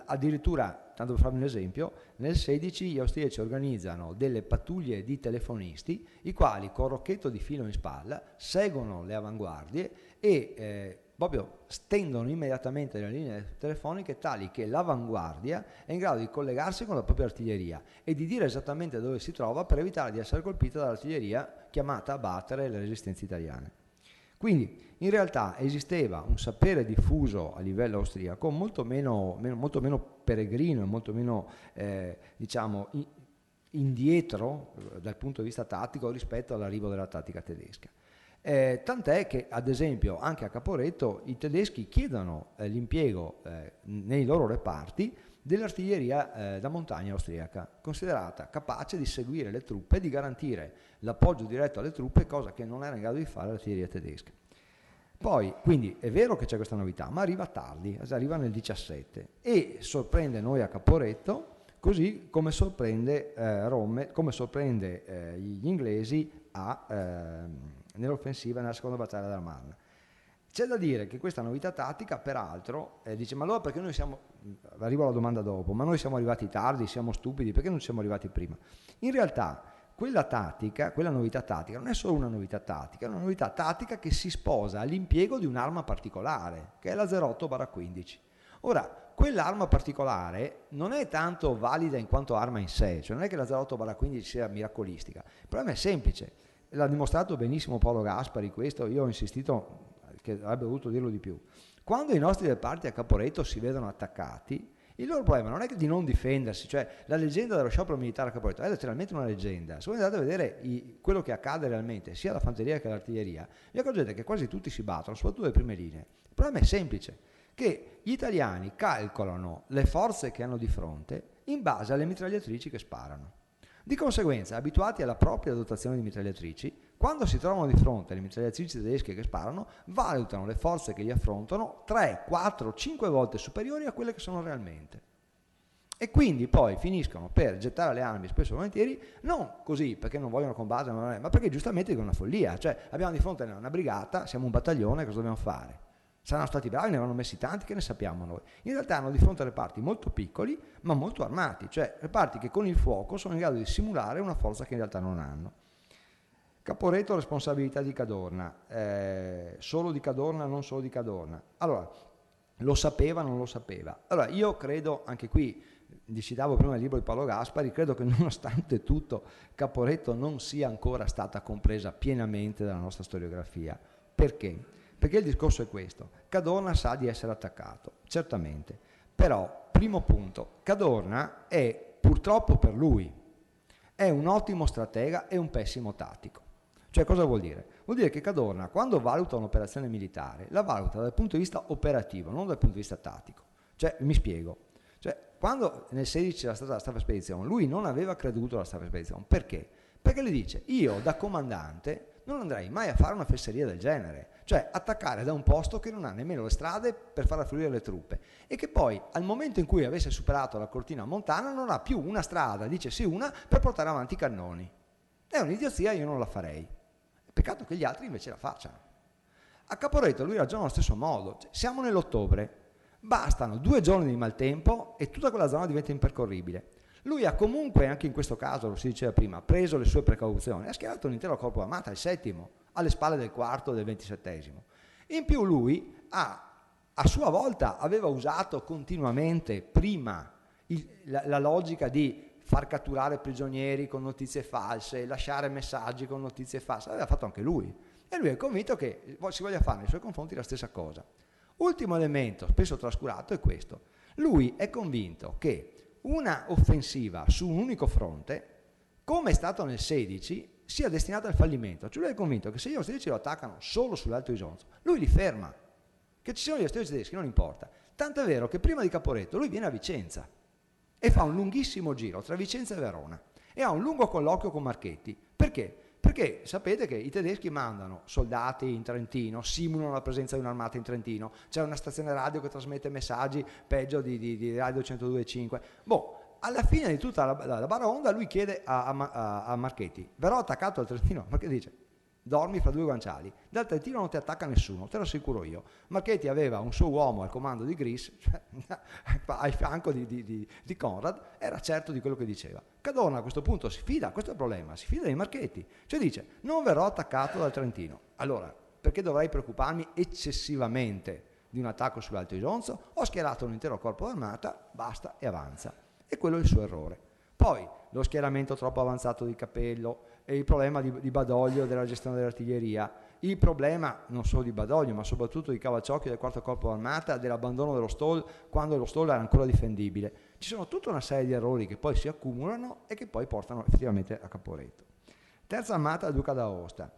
B: Addirittura, tanto per farvi un esempio, nel 16 gli austriaci organizzano delle pattuglie di telefonisti, i quali con rocchetto di filo in spalla seguono le avanguardie e proprio stendono immediatamente le linee telefoniche tali che l'avanguardia è in grado di collegarsi con la propria artiglieria e di dire esattamente dove si trova per evitare di essere colpita dall'artiglieria chiamata a battere le resistenze italiane. Quindi in realtà esisteva un sapere diffuso a livello austriaco molto meno peregrino e molto meno diciamo indietro dal punto di vista tattico rispetto all'arrivo della tattica tedesca. Tant'è che ad esempio anche a Caporetto i tedeschi chiedono l'impiego nei loro reparti dell'artiglieria da montagna austriaca, considerata capace di seguire le truppe e di garantire l'appoggio diretto alle truppe, cosa che non era in grado di fare l'artiglieria tedesca. Poi, quindi è vero che c'è questa novità, ma arriva tardi, arriva nel 17 e sorprende noi a Caporetto, così come sorprende gli inglesi nell'offensiva nella seconda battaglia della Marne. C'è da dire che questa novità tattica, peraltro, dice, ma allora perché noi arrivo alla domanda dopo, ma noi siamo arrivati tardi, siamo stupidi, perché non siamo arrivati prima? In realtà quella novità tattica non è solo una novità tattica, è una novità tattica che si sposa all'impiego di un'arma particolare, che è la 08/15. Ora, quell'arma particolare non è tanto valida in quanto arma in sé, cioè non è che la 08/15 sia miracolistica, il problema è semplice, l'ha dimostrato benissimo Paolo Gaspari, questo io ho insistito che avrebbe voluto dirlo di più. Quando i nostri reparti a Caporetto si vedono attaccati, il loro problema non è di non difendersi, cioè la leggenda dello sciopero militare a Caporetto è letteralmente una leggenda. Se voi andate a vedere quello che accade realmente, sia la fanteria che l'artiglieria, vi accorgete che quasi tutti si battono, soprattutto le prime linee. Il problema è semplice, che gli italiani calcolano le forze che hanno di fronte in base alle mitragliatrici che sparano. Di conseguenza, abituati alla propria dotazione di mitragliatrici, quando si trovano di fronte alle mitragliatrici tedesche che sparano, valutano le forze che li affrontano 3, 4, 5 volte superiori a quelle che sono realmente. E quindi poi finiscono per gettare le armi spesso e volentieri, non così perché non vogliono combattere, ma perché giustamente dicono una follia. Cioè abbiamo di fronte una brigata, siamo un battaglione, cosa dobbiamo fare? Saranno stati bravi, ne avranno messi tanti, che ne sappiamo noi. In realtà hanno di fronte a reparti molto piccoli, ma molto armati, cioè reparti che con il fuoco sono in grado di simulare una forza che in realtà non hanno. Caporetto, responsabilità di Cadorna, solo di Cadorna, non solo di Cadorna. Allora, lo sapeva, non lo sapeva. Allora, io credo, anche qui, citavo prima il libro di Paolo Gaspari, credo che nonostante tutto Caporetto non sia ancora stata compresa pienamente dalla nostra storiografia. Perché? Perché il discorso è questo, Cadorna sa di essere attaccato, certamente, però, primo punto, Cadorna è, purtroppo per lui, è un ottimo stratega e un pessimo tattico. Cioè cosa vuol dire? Vuol dire che Cadorna, quando valuta un'operazione militare, la valuta dal punto di vista operativo, non dal punto di vista tattico. Cioè, mi spiego, quando nel 16 c'era stata la Staffel Spedizione, lui non aveva creduto alla Staffel Spedizione. Perché? Perché lui dice, io da comandante non andrei mai a fare una fesseria del genere, cioè attaccare da un posto che non ha nemmeno le strade per far affluire le truppe e che poi al momento in cui avesse superato la cortina montana non ha più una strada, dicesi una, per portare avanti i cannoni. È un'idiozia, io non la farei. Peccato che gli altri invece la facciano. A Caporetto lui ragiona allo stesso modo, cioè, siamo nell'ottobre, bastano 2 giorni di maltempo e tutta quella zona diventa impercorribile. Lui ha comunque, anche in questo caso, lo si diceva prima, preso le sue precauzioni, ha schierato un intero corpo d'armata, il 7º, alle spalle del 4º e del 27º. In più lui a sua volta aveva usato continuamente prima la logica di far catturare prigionieri con notizie false, lasciare messaggi con notizie false, l'aveva fatto anche lui. E lui è convinto che si voglia fare nei suoi confronti la stessa cosa. Ultimo elemento, spesso trascurato, è questo. Lui è convinto che una offensiva su un unico fronte, come è stato nel 16, sia destinata al fallimento. Cioè lui è convinto che se gli austriaci lo attaccano solo sull'Alto Isonzo, lui li ferma. Che ci siano gli austriaci tedeschi non importa. Tanto è vero che prima di Caporetto lui viene a Vicenza e fa un lunghissimo giro tra Vicenza e Verona e ha un lungo colloquio con Marchetti. Perché? Perché sapete che i tedeschi mandano soldati in Trentino, simulano la presenza di un'armata in Trentino, c'è una stazione radio che trasmette messaggi peggio di Radio 102.5. Boh, alla fine di tutta la baraonda lui chiede a Marchetti: verrò attaccato al Trentino? Marchetti dice: dormi fra due guanciali, dal Trentino non ti attacca nessuno, te lo assicuro io. Marchetti aveva un suo uomo al comando di Gris, cioè, al fianco di Conrad, era certo di quello che diceva. Cadorna a questo punto si fida, questo è il problema, si fida di Marchetti, cioè dice: non verrò attaccato dal Trentino. Allora, perché dovrei preoccuparmi eccessivamente di un attacco sull'Alto Isonzo? Ho schierato un intero corpo d'armata, basta e avanza. E quello è il suo errore. Poi lo schieramento troppo avanzato di Capello, e il problema di Badoglio della gestione dell'artiglieria, il problema non solo di Badoglio ma soprattutto di Cavalciocchio del quarto corpo d'armata, dell'abbandono dello Stoll quando lo Stoll era ancora difendibile. Ci sono tutta una serie di errori che poi si accumulano e che poi portano effettivamente a Caporetto. Terza armata, Duca d'Aosta.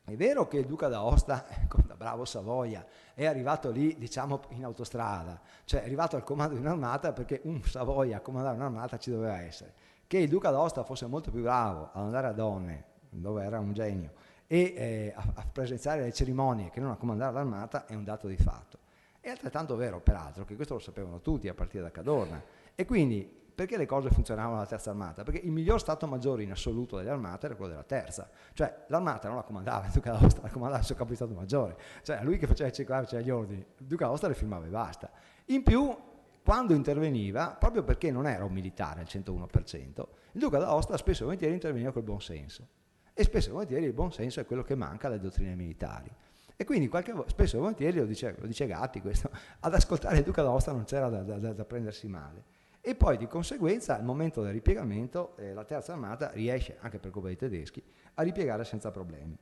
B: È vero che il Duca d'Aosta, da bravo Savoia, è arrivato lì, diciamo, in autostrada, cioè è arrivato al comando di un'armata perché un Savoia a comandare un'armata ci doveva essere. Che il Duca d'Aosta fosse molto più bravo ad andare a Donne, dove era un genio, e a presenziare le cerimonie che non a comandare l'armata è un dato di fatto. È altrettanto vero, peraltro, che questo lo sapevano tutti a partire da Cadorna. E quindi, perché le cose funzionavano alla terza armata? Perché il miglior stato maggiore in assoluto delle armate era quello della terza. Cioè, l'armata non la comandava il Duca d'Aosta, la comandava il suo capo di stato maggiore. Cioè, a lui che faceva il circolare, faceva gli ordini, il Duca d'Aosta le firmava e basta. In più, quando interveniva, proprio perché non era un militare al 101%, il Duca d'Aosta spesso e volentieri interveniva col buon senso. E spesso e volentieri il buon senso è quello che manca alle dottrine militari. E quindi spesso e volentieri, lo dice Gatti questo, ad ascoltare il Duca d'Aosta non c'era da prendersi male. E poi di conseguenza al momento del ripiegamento la terza armata riesce, anche per colpa dei tedeschi, a ripiegare senza problemi.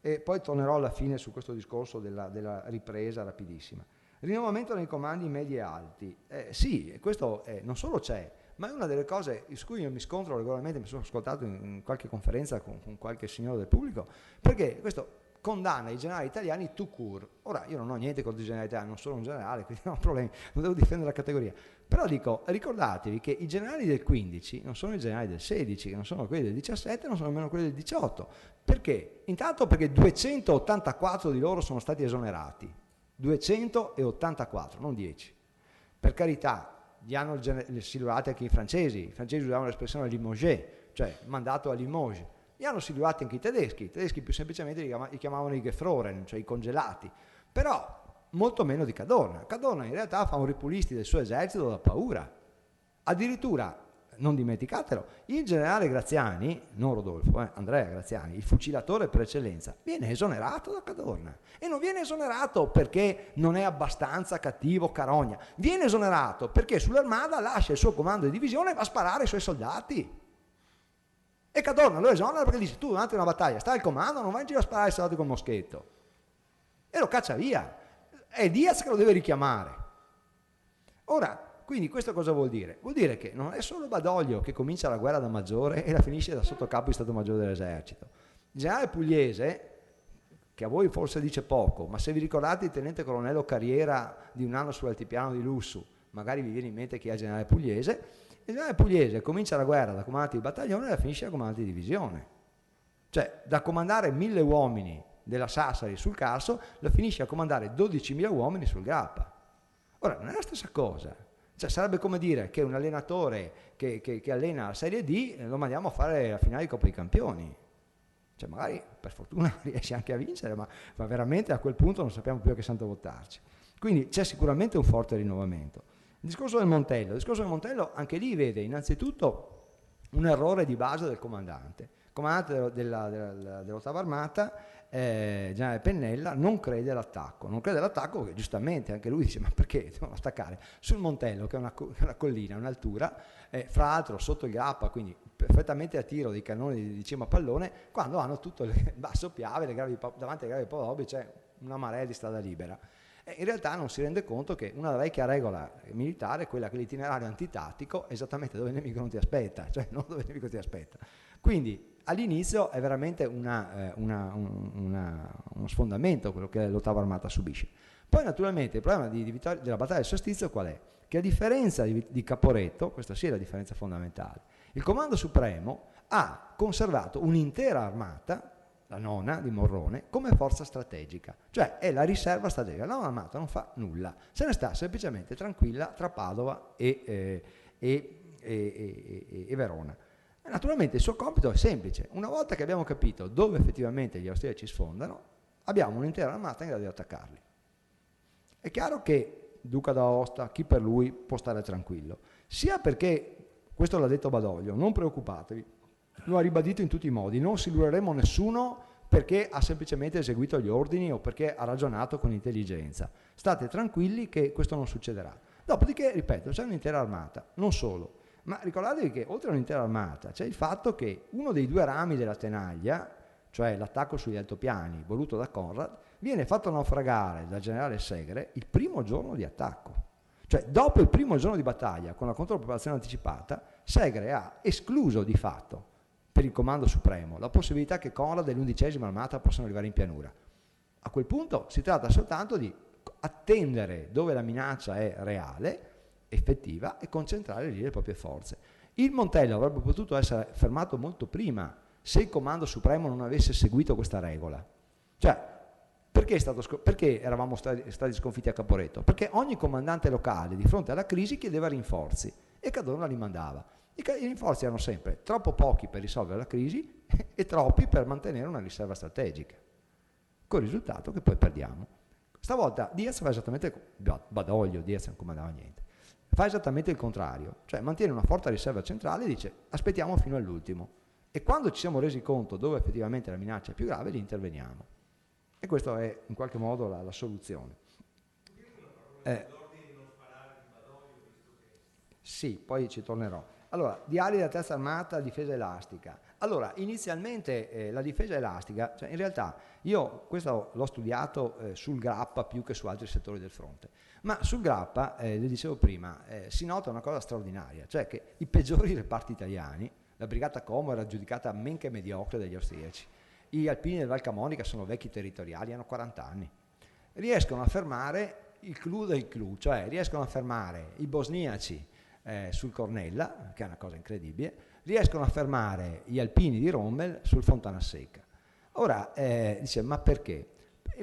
B: E poi tornerò alla fine su questo discorso della ripresa rapidissima. Rinnovamento nei comandi medi e alti. Sì, questo non solo c'è, ma è una delle cose su cui io mi scontro regolarmente, mi sono ascoltato in qualche conferenza con qualche signore del pubblico, perché questo condanna i generali italiani tout court. Ora, io non ho niente contro i generali italiani, non sono un generale, quindi non ho problemi, non devo difendere la categoria. Però dico, ricordatevi che i generali del 15 non sono i generali del 16, che non sono quelli del 17, non sono nemmeno quelli del 18. Perché? Intanto perché 284 di loro sono stati esonerati. 284, non 10. Per carità, li hanno silurati anche i francesi usavano l'espressione Limoges, cioè mandato a Limoges. Li hanno silurati anche i tedeschi più semplicemente li chiamavano i Gefroren, cioè i congelati, però molto meno di Cadorna. Cadorna in realtà fa un ripulisti del suo esercito da paura. Addirittura, non dimenticatelo, il generale Graziani, non Rodolfo, Andrea Graziani, il fucilatore per eccellenza, viene esonerato da Cadorna. E non viene esonerato perché non è abbastanza cattivo Carogna, viene esonerato perché sull'Armada lascia il suo comando di divisione e va a sparare ai suoi soldati. E Cadorna lo esonera perché dice: tu durante una battaglia stai al comando, non vai in giro a sparare ai soldati col moschetto. E lo caccia via. È Diaz che lo deve richiamare. Ora, quindi questo cosa vuol dire? Vuol dire che non è solo Badoglio che comincia la guerra da maggiore e la finisce da sottocapo di Stato Maggiore dell'esercito. Il generale Pugliese, che a voi forse dice poco, ma se vi ricordate il tenente colonnello Carriera di Un anno sull'altipiano di Lussu, magari vi viene in mente chi è il generale Pugliese. Il generale Pugliese comincia la guerra da comandante di battaglione e la finisce da comandante di divisione. Cioè, da comandare 1000 uomini della Sassari sul Carso, la finisce a comandare 12.000 uomini sul Grappa. Ora, non è la stessa cosa. Cioè, sarebbe come dire che un allenatore che allena la Serie D lo mandiamo a fare la finale di Coppa dei Campioni. Cioè, magari, per fortuna, riesce anche a vincere, ma veramente a quel punto non sappiamo più a che santo votarci. Quindi c'è sicuramente un forte rinnovamento. Il discorso del Montello anche lì vede innanzitutto un errore di base del comandante. Il comandante dell'ottava armata, generale Pennella, non crede all'attacco perché giustamente anche lui dice: ma perché devono attaccare sul Montello, che è una collina, un'altura, fra l'altro sotto il Grappa, quindi perfettamente a tiro dei cannoni di cima pallone, quando hanno tutto il basso Piave, davanti alle gravi Podobi c'è una marea di strada libera. In realtà non si rende conto che una vecchia regola militare è quella che l'itinerario antitattico è esattamente dove il nemico non ti aspetta, cioè non dove il nemico ti aspetta. Quindi all'inizio è veramente uno sfondamento quello che l'ottava armata subisce. Poi naturalmente il problema della battaglia del Solstizio qual è? Che a differenza di Caporetto, questa sì è la differenza fondamentale, Il Comando Supremo ha conservato un'intera armata, la nona di Morrone, come forza strategica, cioè è la riserva strategica. La nona armata non fa nulla, se ne sta semplicemente tranquilla tra Padova e Verona. Naturalmente il suo compito è semplice: una volta che abbiamo capito dove effettivamente gli austriaci sfondano, abbiamo un'intera armata in grado di attaccarli. È chiaro che Duca d'Aosta, chi per lui, può stare tranquillo, sia perché, questo l'ha detto Badoglio, non preoccupatevi, lo ha ribadito in tutti i modi, non silureremo nessuno perché ha semplicemente eseguito gli ordini o perché ha ragionato con intelligenza. State tranquilli che questo non succederà. Dopodiché, ripeto, c'è un'intera armata, non solo, ma ricordatevi che oltre a un'intera armata c'è il fatto che uno dei due rami della tenaglia, cioè l'attacco sugli altopiani voluto da Conrad, viene fatto naufragare dal generale Segre il primo giorno di attacco. Cioè, dopo il primo giorno di battaglia, con la contropreparazione anticipata, Segre ha escluso di fatto per il Comando Supremo la possibilità che Conrad e l'11ª armata possano arrivare in pianura. A quel punto si tratta soltanto di attendere dove la minaccia è reale, effettiva, e concentrare lì le proprie forze. Il Montello avrebbe potuto essere fermato molto prima se il Comando Supremo non avesse seguito questa regola. Cioè, perché eravamo stati sconfitti a Caporetto? Perché ogni comandante locale di fronte alla crisi chiedeva rinforzi e Cadorna li mandava. I rinforzi erano sempre troppo pochi per risolvere la crisi e troppi per mantenere una riserva strategica, con il risultato che poi perdiamo. Stavolta Diaz fa esattamente, Badoglio, Diaz non comandava niente, fa esattamente il contrario, cioè mantiene una forte riserva centrale e dice aspettiamo fino all'ultimo, e quando ci siamo resi conto dove effettivamente la minaccia è più grave li interveniamo. E questa è in qualche modo la soluzione. Sì, poi ci tornerò. Allora, diari della terza armata, difesa elastica. Allora, inizialmente la difesa elastica, cioè in realtà io questo l'ho studiato sul Grappa più che su altri settori del fronte, ma sul Grappa, le dicevo prima, si nota una cosa straordinaria, cioè che i peggiori reparti italiani, la brigata Como era giudicata men che mediocre dagli austriaci, gli alpini del Val Camonica sono vecchi territoriali, hanno 40 anni, riescono a fermare il clou del clou, cioè riescono a fermare i bosniaci sul Cornella, che è una cosa incredibile, riescono a fermare gli alpini di Rommel sul Fontana Secca. Ora, dice, ma perché?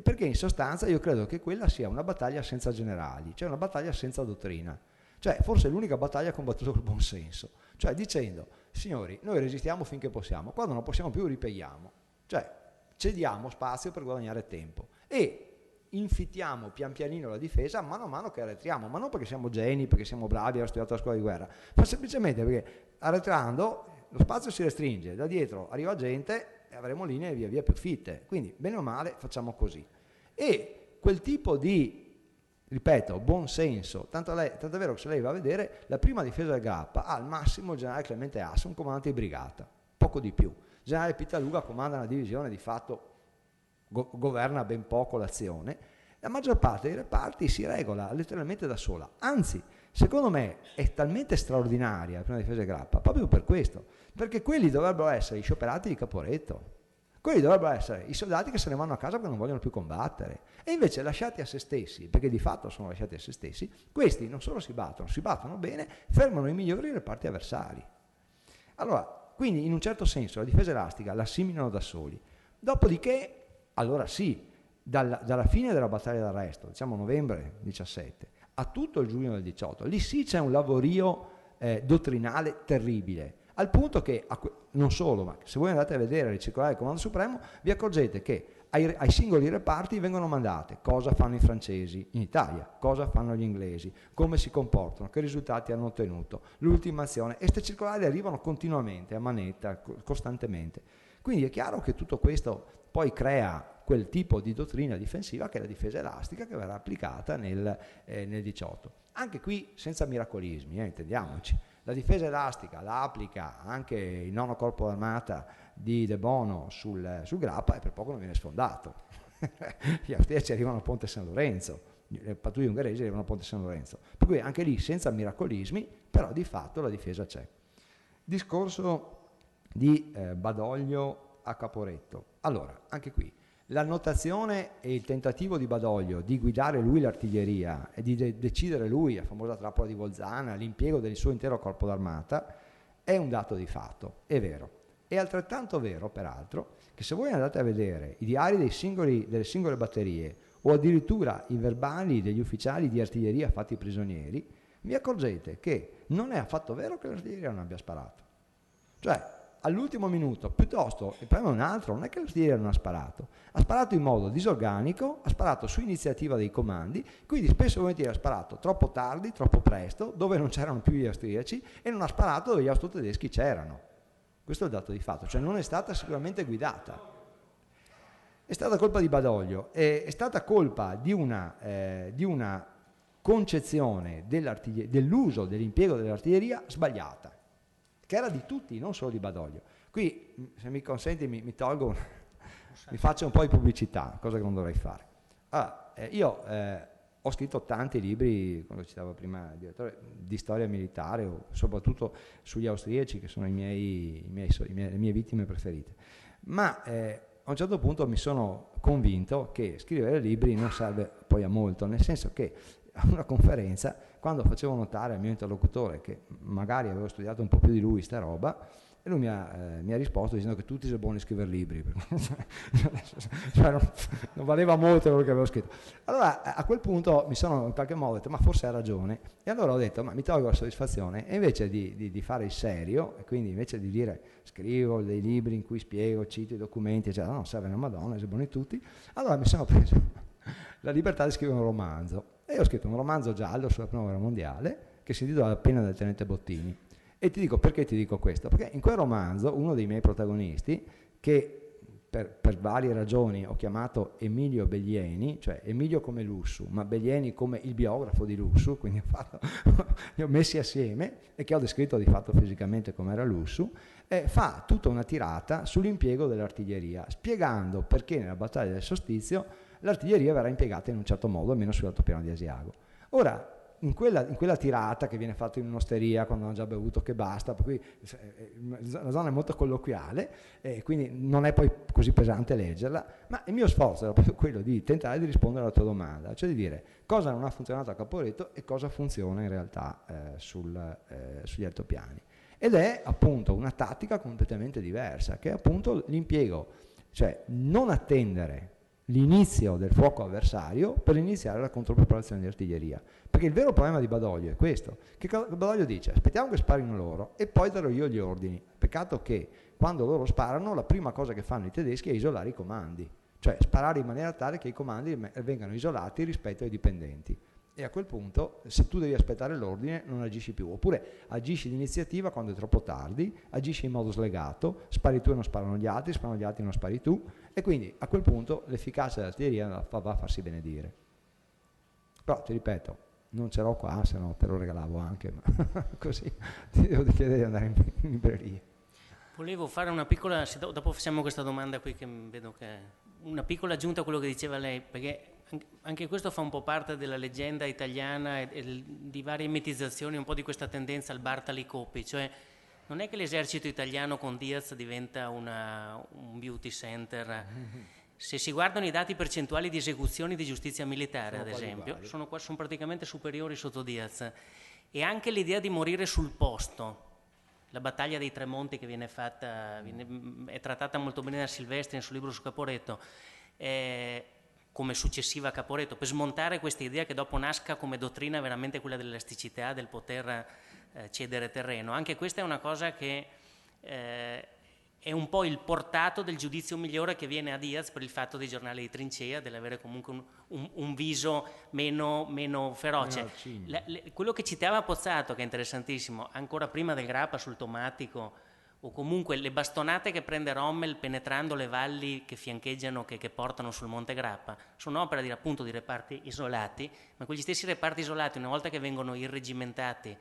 B: Perché in sostanza io credo che quella sia una battaglia senza generali, cioè una battaglia senza dottrina, cioè forse l'unica battaglia combattuta col buon senso, cioè dicendo, signori, noi resistiamo finché possiamo, quando non possiamo più ripeiamo, cioè cediamo spazio per guadagnare tempo e infittiamo pian pianino la difesa mano a mano che arretriamo, ma non perché siamo geni, perché siamo bravi, abbiamo studiato la scuola di guerra, ma semplicemente perché arretrando lo spazio si restringe, da dietro arriva gente e avremo linee via via più fitte, quindi bene o male facciamo così. E quel tipo di, ripeto, buon senso, tanto è vero che se lei va a vedere la prima difesa del Grappa ha al massimo il generale Clemente Asso, un comandante di brigata, poco di più. Il generale Pittaluga comanda una divisione, di fatto governa ben poco l'azione. La maggior parte dei reparti si regola letteralmente da sola, anzi secondo me è talmente straordinaria la prima difesa del Grappa proprio per questo, perché quelli dovrebbero essere i scioperati di Caporetto, quelli dovrebbero essere i soldati che se ne vanno a casa perché non vogliono più combattere, e invece lasciati a se stessi, perché di fatto sono lasciati a se stessi, questi non solo si battono bene, fermano i migliori reparti avversari. Allora, quindi in un certo senso la difesa elastica la assimilano da soli, dopodiché allora sì, dalla fine della battaglia d'arresto, diciamo novembre 17, a tutto il giugno del 18, lì sì c'è un lavorio dottrinale terribile, al punto che, non solo, ma se voi andate a vedere le circolari del Comando Supremo, vi accorgete che ai singoli reparti vengono mandate cosa fanno i francesi in Italia, cosa fanno gli inglesi, come si comportano, che risultati hanno ottenuto, l'ultimazione, e queste circolari arrivano continuamente, a manetta, costantemente. Quindi è chiaro che tutto questo poi crea quel tipo di dottrina difensiva che è la difesa elastica, che verrà applicata nel 18. Anche qui senza miracolismi, intendiamoci. La difesa elastica la applica anche il nono corpo d'armata di De Bono sul Grappa e per poco non viene sfondato. Gli austriaci arrivano a Ponte San Lorenzo, le pattuglie ungheresi arrivano a Ponte San Lorenzo. Per cui anche lì senza miracolismi, però di fatto la difesa c'è. Discorso di Badoglio a Caporetto. Allora, anche qui, l'annotazione e il tentativo di Badoglio di guidare lui l'artiglieria e di decidere lui, la famosa trappola di Bolzana, l'impiego del suo intero corpo d'armata, è un dato di fatto, è vero. È altrettanto vero, peraltro, che se voi andate a vedere i diari delle singole batterie o addirittura i verbali degli ufficiali di artiglieria fatti prigionieri, vi accorgete che non è affatto vero che l'artiglieria non abbia sparato. Cioè, all'ultimo minuto, piuttosto, il problema è un altro, non è che l'artiglieria non ha sparato in modo disorganico, ha sparato su iniziativa dei comandi, quindi spesso e volentieri ha sparato troppo tardi, troppo presto, dove non c'erano più gli austriaci, e non ha sparato dove gli austro-tedeschi c'erano. Questo è il dato di fatto, cioè non è stata sicuramente guidata. È stata colpa di Badoglio, è stata colpa di una concezione dell'uso, dell'impiego dell'artiglieria sbagliata, che era di tutti, non solo di Badoglio. Qui, se mi consenti, mi tolgo, mi faccio un po' di pubblicità, cosa che non dovrei fare. Allora, io ho scritto tanti libri, come citavo prima il direttore, di storia militare, o soprattutto sugli austriaci, che sono le mie vittime preferite. Ma a un certo punto mi sono convinto che scrivere libri non serve poi a molto, nel senso che a una conferenza, quando facevo notare al mio interlocutore che magari avevo studiato un po' più di lui sta roba, e lui mi ha risposto dicendo che tutti sono buoni a scrivere libri, cioè non valeva molto quello che avevo scritto. Allora a quel punto mi sono in qualche modo detto, ma forse ha ragione, e allora ho detto, ma mi tolgo la soddisfazione, e invece di fare il serio, e quindi invece di dire scrivo dei libri in cui spiego, cito i documenti, eccetera, no, serve una madonna, sono buoni tutti, allora mi sono preso la libertà di scrivere un romanzo, e ho scritto un romanzo giallo sulla prima guerra mondiale che si intitola La penna del tenente Bottini. E ti dico perché ti dico questo, perché in quel romanzo uno dei miei protagonisti, che per varie ragioni ho chiamato Emilio Bellieni, cioè Emilio come Lussu, ma Bellieni come il biografo di Lussu, quindi li ho messi assieme, e che ho descritto di fatto fisicamente come era Lussu, fa tutta una tirata sull'impiego dell'artiglieria, spiegando perché nella battaglia del Sostizio l'artiglieria verrà impiegata in un certo modo, almeno sull'altopiano di Asiago. Ora, in quella tirata che viene fatta in un'osteria quando hanno già bevuto che basta, per cui la zona è molto colloquiale, quindi non è poi così pesante leggerla, ma il mio sforzo era proprio quello di tentare di rispondere alla tua domanda, cioè di dire cosa non ha funzionato a Caporetto e cosa funziona in realtà sugli altopiani. Ed è appunto una tattica completamente diversa, che è appunto l'impiego, cioè non attendere l'inizio del fuoco avversario per iniziare la contropreparazione di artiglieria, perché il vero problema di Badoglio è questo, che Badoglio dice aspettiamo che sparino loro e poi darò io gli ordini. Peccato che quando loro sparano la prima cosa che fanno i tedeschi è isolare i comandi, cioè sparare in maniera tale che i comandi vengano isolati rispetto ai dipendenti, e a quel punto se tu devi aspettare l'ordine non agisci più, oppure agisci d'iniziativa quando è troppo tardi, agisci in modo slegato, spari tu e non sparano gli altri e non spari tu, e quindi a quel punto l'efficacia dell'artiglieria va a farsi benedire. Però ti ripeto, non ce l'ho qua, se no te lo regalavo anche, ma così ti devo chiedere di andare in libreria.
A: Volevo fare una piccola, dopo facciamo questa domanda qui che vedo che una piccola aggiunta a quello che diceva lei, perché anche questo fa un po' parte della leggenda italiana e di varie mitizzazioni, un po' di questa tendenza al Bartali Coppi, cioè non è che l'esercito italiano con Diaz diventa un beauty center. Se si guardano i dati percentuali di esecuzioni di giustizia militare, ad esempio, sono praticamente superiori sotto Diaz, e anche l'idea di morire sul posto. La battaglia dei Tre Monti che viene fatta, è trattata molto bene da Silvestri nel suo libro su Caporetto, come successiva a Caporetto, per smontare questa idea che dopo nasca come dottrina veramente quella dell'elasticità, del poter cedere terreno. Anche questa è una cosa che è un po' il portato del giudizio migliore che viene a Diaz per il fatto dei giornali di trincea, dell'avere comunque un viso meno feroce. Quello che citava Pozzato, che è interessantissimo, ancora prima del Grappa sul Tommatico, o comunque le bastonate che prende Rommel penetrando le valli che fiancheggiano, che portano sul Monte Grappa, sono opera appunto di reparti isolati, ma quegli stessi reparti isolati, una volta che vengono irregimentati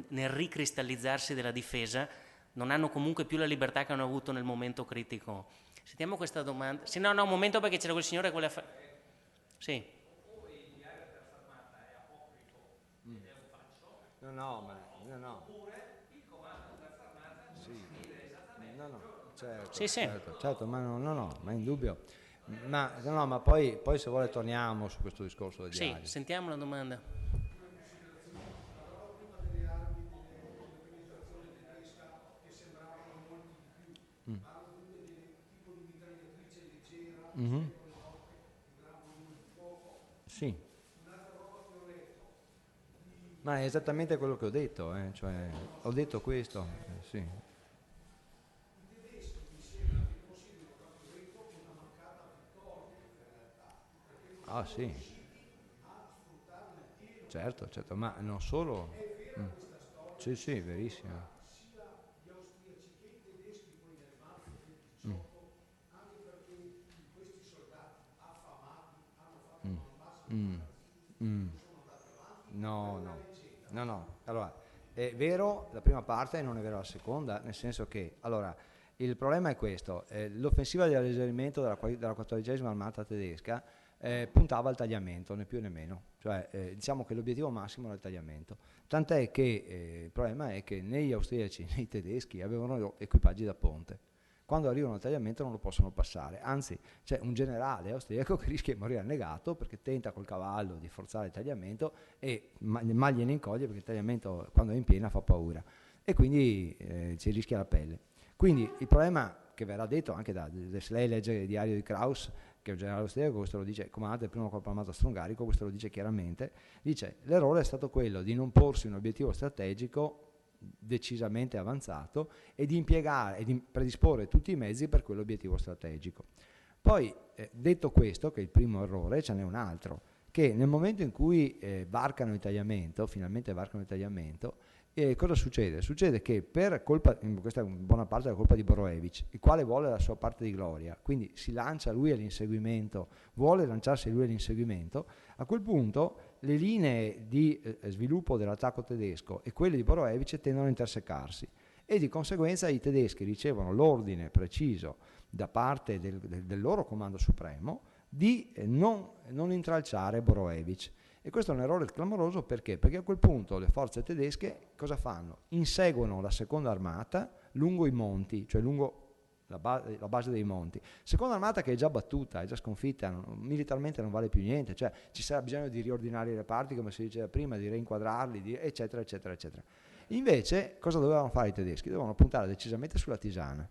A: nel ricristallizzarsi della difesa, non hanno comunque più la libertà che hanno avuto nel momento critico. Sentiamo questa domanda. Sì, no, un momento, perché c'era quel signore che voleva fare. Sì.
D: Oppure il diario della Sarmata è apocrifo ed è un falso.
B: No.
D: Oppure il comando della Sarmata scrive esattamente.
B: Certo, ma è indubbio. Ma poi se vuole torniamo su questo discorso del diario.
A: Sì, sentiamo la domanda.
C: parlo dunque del tipo di mitragliatrice leggera,
B: Mhm.
C: con le note, un gran volume di fuoco.
B: Sì,
C: Un'altra roba che ho letto,
B: ma è esattamente quello che ho detto, cioè, ho detto questo, sì.
C: i tedeschi mi sembra che considerino Caporetto una mancata vittoria in realtà, perché non
B: Ah
C: sono
B: sì,
C: riusciti a sfruttarla appieno.
B: certo, certo, ma non solo.
C: È vera questa storia,
B: Sì, sì, verissimo.
C: sia gli austriaci che i tedeschi poi nel marzo del
B: Mm.
C: 18, anche perché questi soldati affamati hanno fatto
B: Mm.
C: un ammasso
B: Mm. Mm.
C: sono andati avanti.
B: No,
C: È una
B: no,
C: leggenda.
B: no, no. Allora, è vero la prima parte e non è vero la seconda, nel senso che, allora, il problema è questo, l'offensiva di alleggerimento della 14ª armata tedesca puntava al tagliamento, né più né meno, cioè diciamo che l'obiettivo massimo era il tagliamento, tant'è che il problema è che né gli austriaci né i tedeschi avevano equipaggi da ponte. Quando arrivano al tagliamento non lo possono passare, anzi c'è un generale austriaco che rischia di morire annegato perché tenta col cavallo di forzare il tagliamento e mal gliene incoglie perché il tagliamento quando è in piena fa paura e quindi ci rischia la pelle. Quindi il problema che verrà detto anche se lei legge il diario di Kraus, che è un generale austriaco, questo lo dice, comandante del primo corpo armato austro-ungarico, questo lo dice chiaramente, dice l'errore è stato quello di non porsi un obiettivo strategico decisamente avanzato e di impiegare e di predisporre tutti i mezzi per quell'obiettivo strategico. Poi, detto questo, che è il primo errore, ce n'è un altro, che nel momento in cui varcano il tagliamento, finalmente varcano il tagliamento, cosa succede? Succede che per colpa, questa è in buona parte la colpa di Boroevich, il quale vuole la sua parte di gloria, quindi si lancia lui all'inseguimento, vuole lanciarsi lui all'inseguimento, a quel punto le linee di sviluppo dell'attacco tedesco e quelle di Boroevich tendono a intersecarsi e di conseguenza i tedeschi ricevono l'ordine preciso da parte del loro comando supremo di non intralciare Boroevich. E questo è un errore clamoroso perché? Perché a quel punto le forze tedesche cosa fanno? Inseguono la seconda armata lungo i monti, cioè lungo la base dei monti. Seconda armata che è già battuta, è già sconfitta, militarmente non vale più niente, cioè ci sarà bisogno di riordinare i reparti, come si diceva prima, di reinquadrarli, eccetera, eccetera, eccetera. Invece, cosa dovevano fare i tedeschi? Dovevano puntare decisamente sulla Tisana,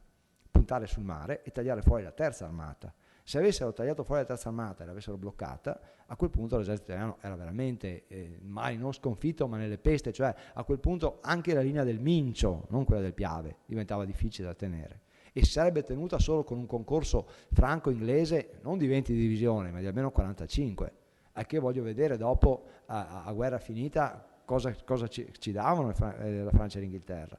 B: puntare sul mare e tagliare fuori la terza armata. Se avessero tagliato fuori la terza armata e l'avessero bloccata, a quel punto l'esercito italiano era veramente mai non sconfitto ma nelle peste, cioè a quel punto anche la linea del Mincio, non quella del Piave, diventava difficile da tenere e si sarebbe tenuta solo con un concorso franco-inglese non di 20 divisioni ma di almeno 45, a che voglio vedere dopo a guerra finita cosa ci davano la Francia e l'Inghilterra.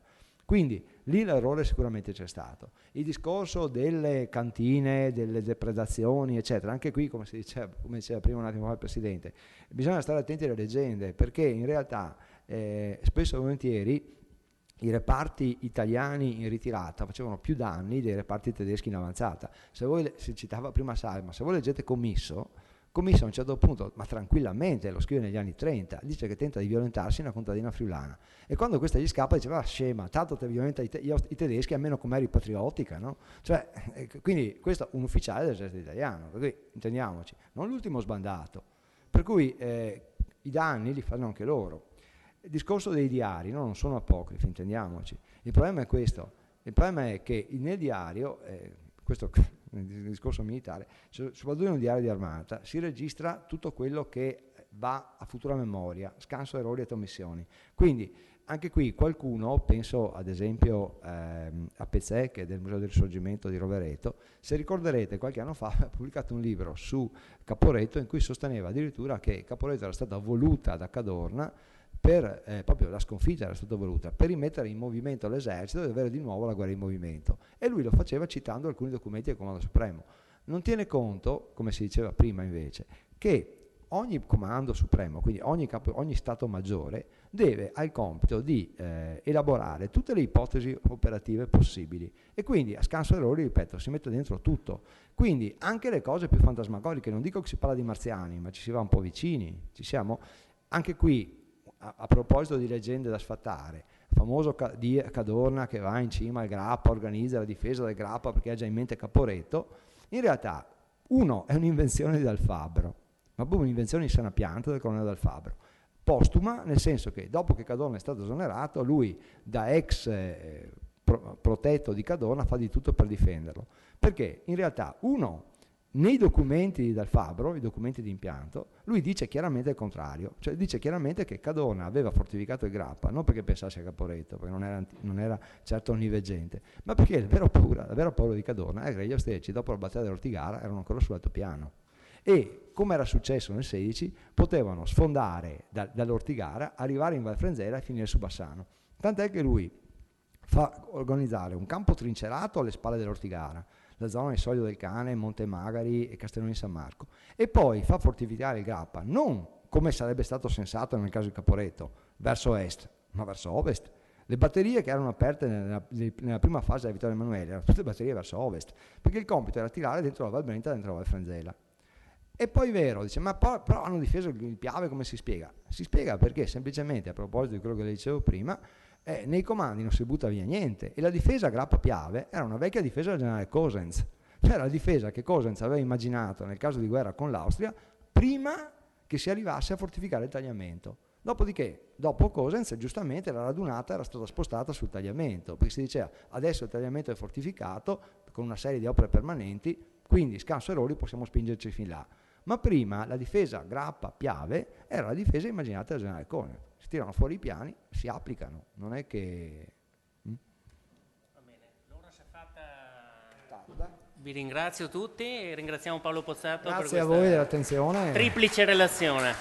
B: Quindi lì l'errore sicuramente c'è stato. Il discorso delle cantine, delle depredazioni, eccetera, anche qui, come diceva prima un attimo fa il Presidente, bisogna stare attenti alle leggende, perché in realtà spesso e volentieri i reparti italiani in ritirata facevano più danni dei reparti tedeschi in avanzata. Si citava prima Salma, se voi leggete Commisso a un certo punto, ma tranquillamente, lo scrive negli anni 30, dice che tenta di violentarsi una contadina friulana. E quando questa gli scappa diceva, scema, tanto te violenta i tedeschi, almeno come eri patriottica, no? Cioè, quindi questo è un ufficiale dell'esercito italiano, per cui intendiamoci, non l'ultimo sbandato. Per cui i danni li fanno anche loro. Il discorso dei diari non sono apocrifi, intendiamoci. Il problema è questo, il problema è che nel diario, questo nel discorso militare, soprattutto in un diario di armata, si registra tutto quello che va a futura memoria, scanso errori e omissioni. Quindi anche qui qualcuno, penso ad esempio a Pezzè, che è del Museo del Risorgimento di Rovereto, se ricorderete qualche anno fa ha pubblicato un libro su Caporetto in cui sosteneva addirittura che Caporetto era stata voluta da Cadorna proprio la sconfitta era stata voluta per rimettere in movimento l'esercito e avere di nuovo la guerra in movimento, e lui lo faceva citando alcuni documenti del Comando Supremo. Non tiene conto, come si diceva prima invece, che ogni Comando Supremo, quindi ogni Stato Maggiore, ha il compito di elaborare tutte le ipotesi operative possibili e quindi a scanso errori, ripeto, si mette dentro tutto. Quindi anche le cose più fantasmagoriche, non dico che si parla di marziani, ma ci si va un po' vicini, ci siamo. Anche qui, a proposito di leggende da sfatare, il famoso di Cadorna che va in cima al Grappa, organizza la difesa del Grappa perché ha già in mente Caporetto, in realtà uno è un'invenzione di Dal Fabbro, ma proprio un'invenzione in sana pianta del colonnello Dal Fabbro, postuma, nel senso che dopo che Cadorna è stato esonerato, lui da ex protetto di Cadorna fa di tutto per difenderlo. Perché in realtà, nei documenti del Fabbro, i documenti di impianto, lui dice chiaramente il contrario, cioè dice chiaramente che Cadorna aveva fortificato il Grappa, non perché pensasse a Caporetto, perché non era certo onniveggente, ma perché la vera paura di Cadorna è che gli austriaci dopo la battaglia dell'Ortigara erano ancora sull'altopiano e, come era successo nel 16, potevano sfondare dall'Ortigara, arrivare in Val Frenzera e finire su Bassano. Tant'è che lui fa organizzare un campo trincerato alle spalle dell'Ortigara, la zona di Soglio del Cane, Monte Magari e Castellone di San Marco, e poi fa fortificare il Grappa, non come sarebbe stato sensato nel caso di Caporetto, verso est, ma verso ovest. Le batterie che erano aperte nella prima fase della vittoria Emanuele erano tutte batterie verso ovest, perché il compito era tirare dentro la Val Brenta e dentro la Val Frenzela. E poi vero, dice, ma però hanno difeso il Piave, come si spiega? Si spiega perché semplicemente, a proposito di quello che le dicevo prima, nei comandi non si butta via niente, e la difesa Grappa-Piave era una vecchia difesa del generale Cosenz, cioè la difesa che Cosenz aveva immaginato nel caso di guerra con l'Austria prima che si arrivasse a fortificare il tagliamento. Dopodiché, dopo Cosenz, giustamente la radunata era stata spostata sul tagliamento, perché si diceva adesso il tagliamento è fortificato con una serie di opere permanenti, quindi scanso errori possiamo spingerci fin là. Ma prima la difesa Grappa-Piave era la difesa immaginata dal generale Cosenz. Si tirano fuori i piani, si applicano, non è che...
A: Va bene, l'ora si è fatta. Vi ringrazio tutti e ringraziamo Paolo Pozzato per
B: Grazie
A: questa
B: a voi dell'attenzione.
A: triplice relazione.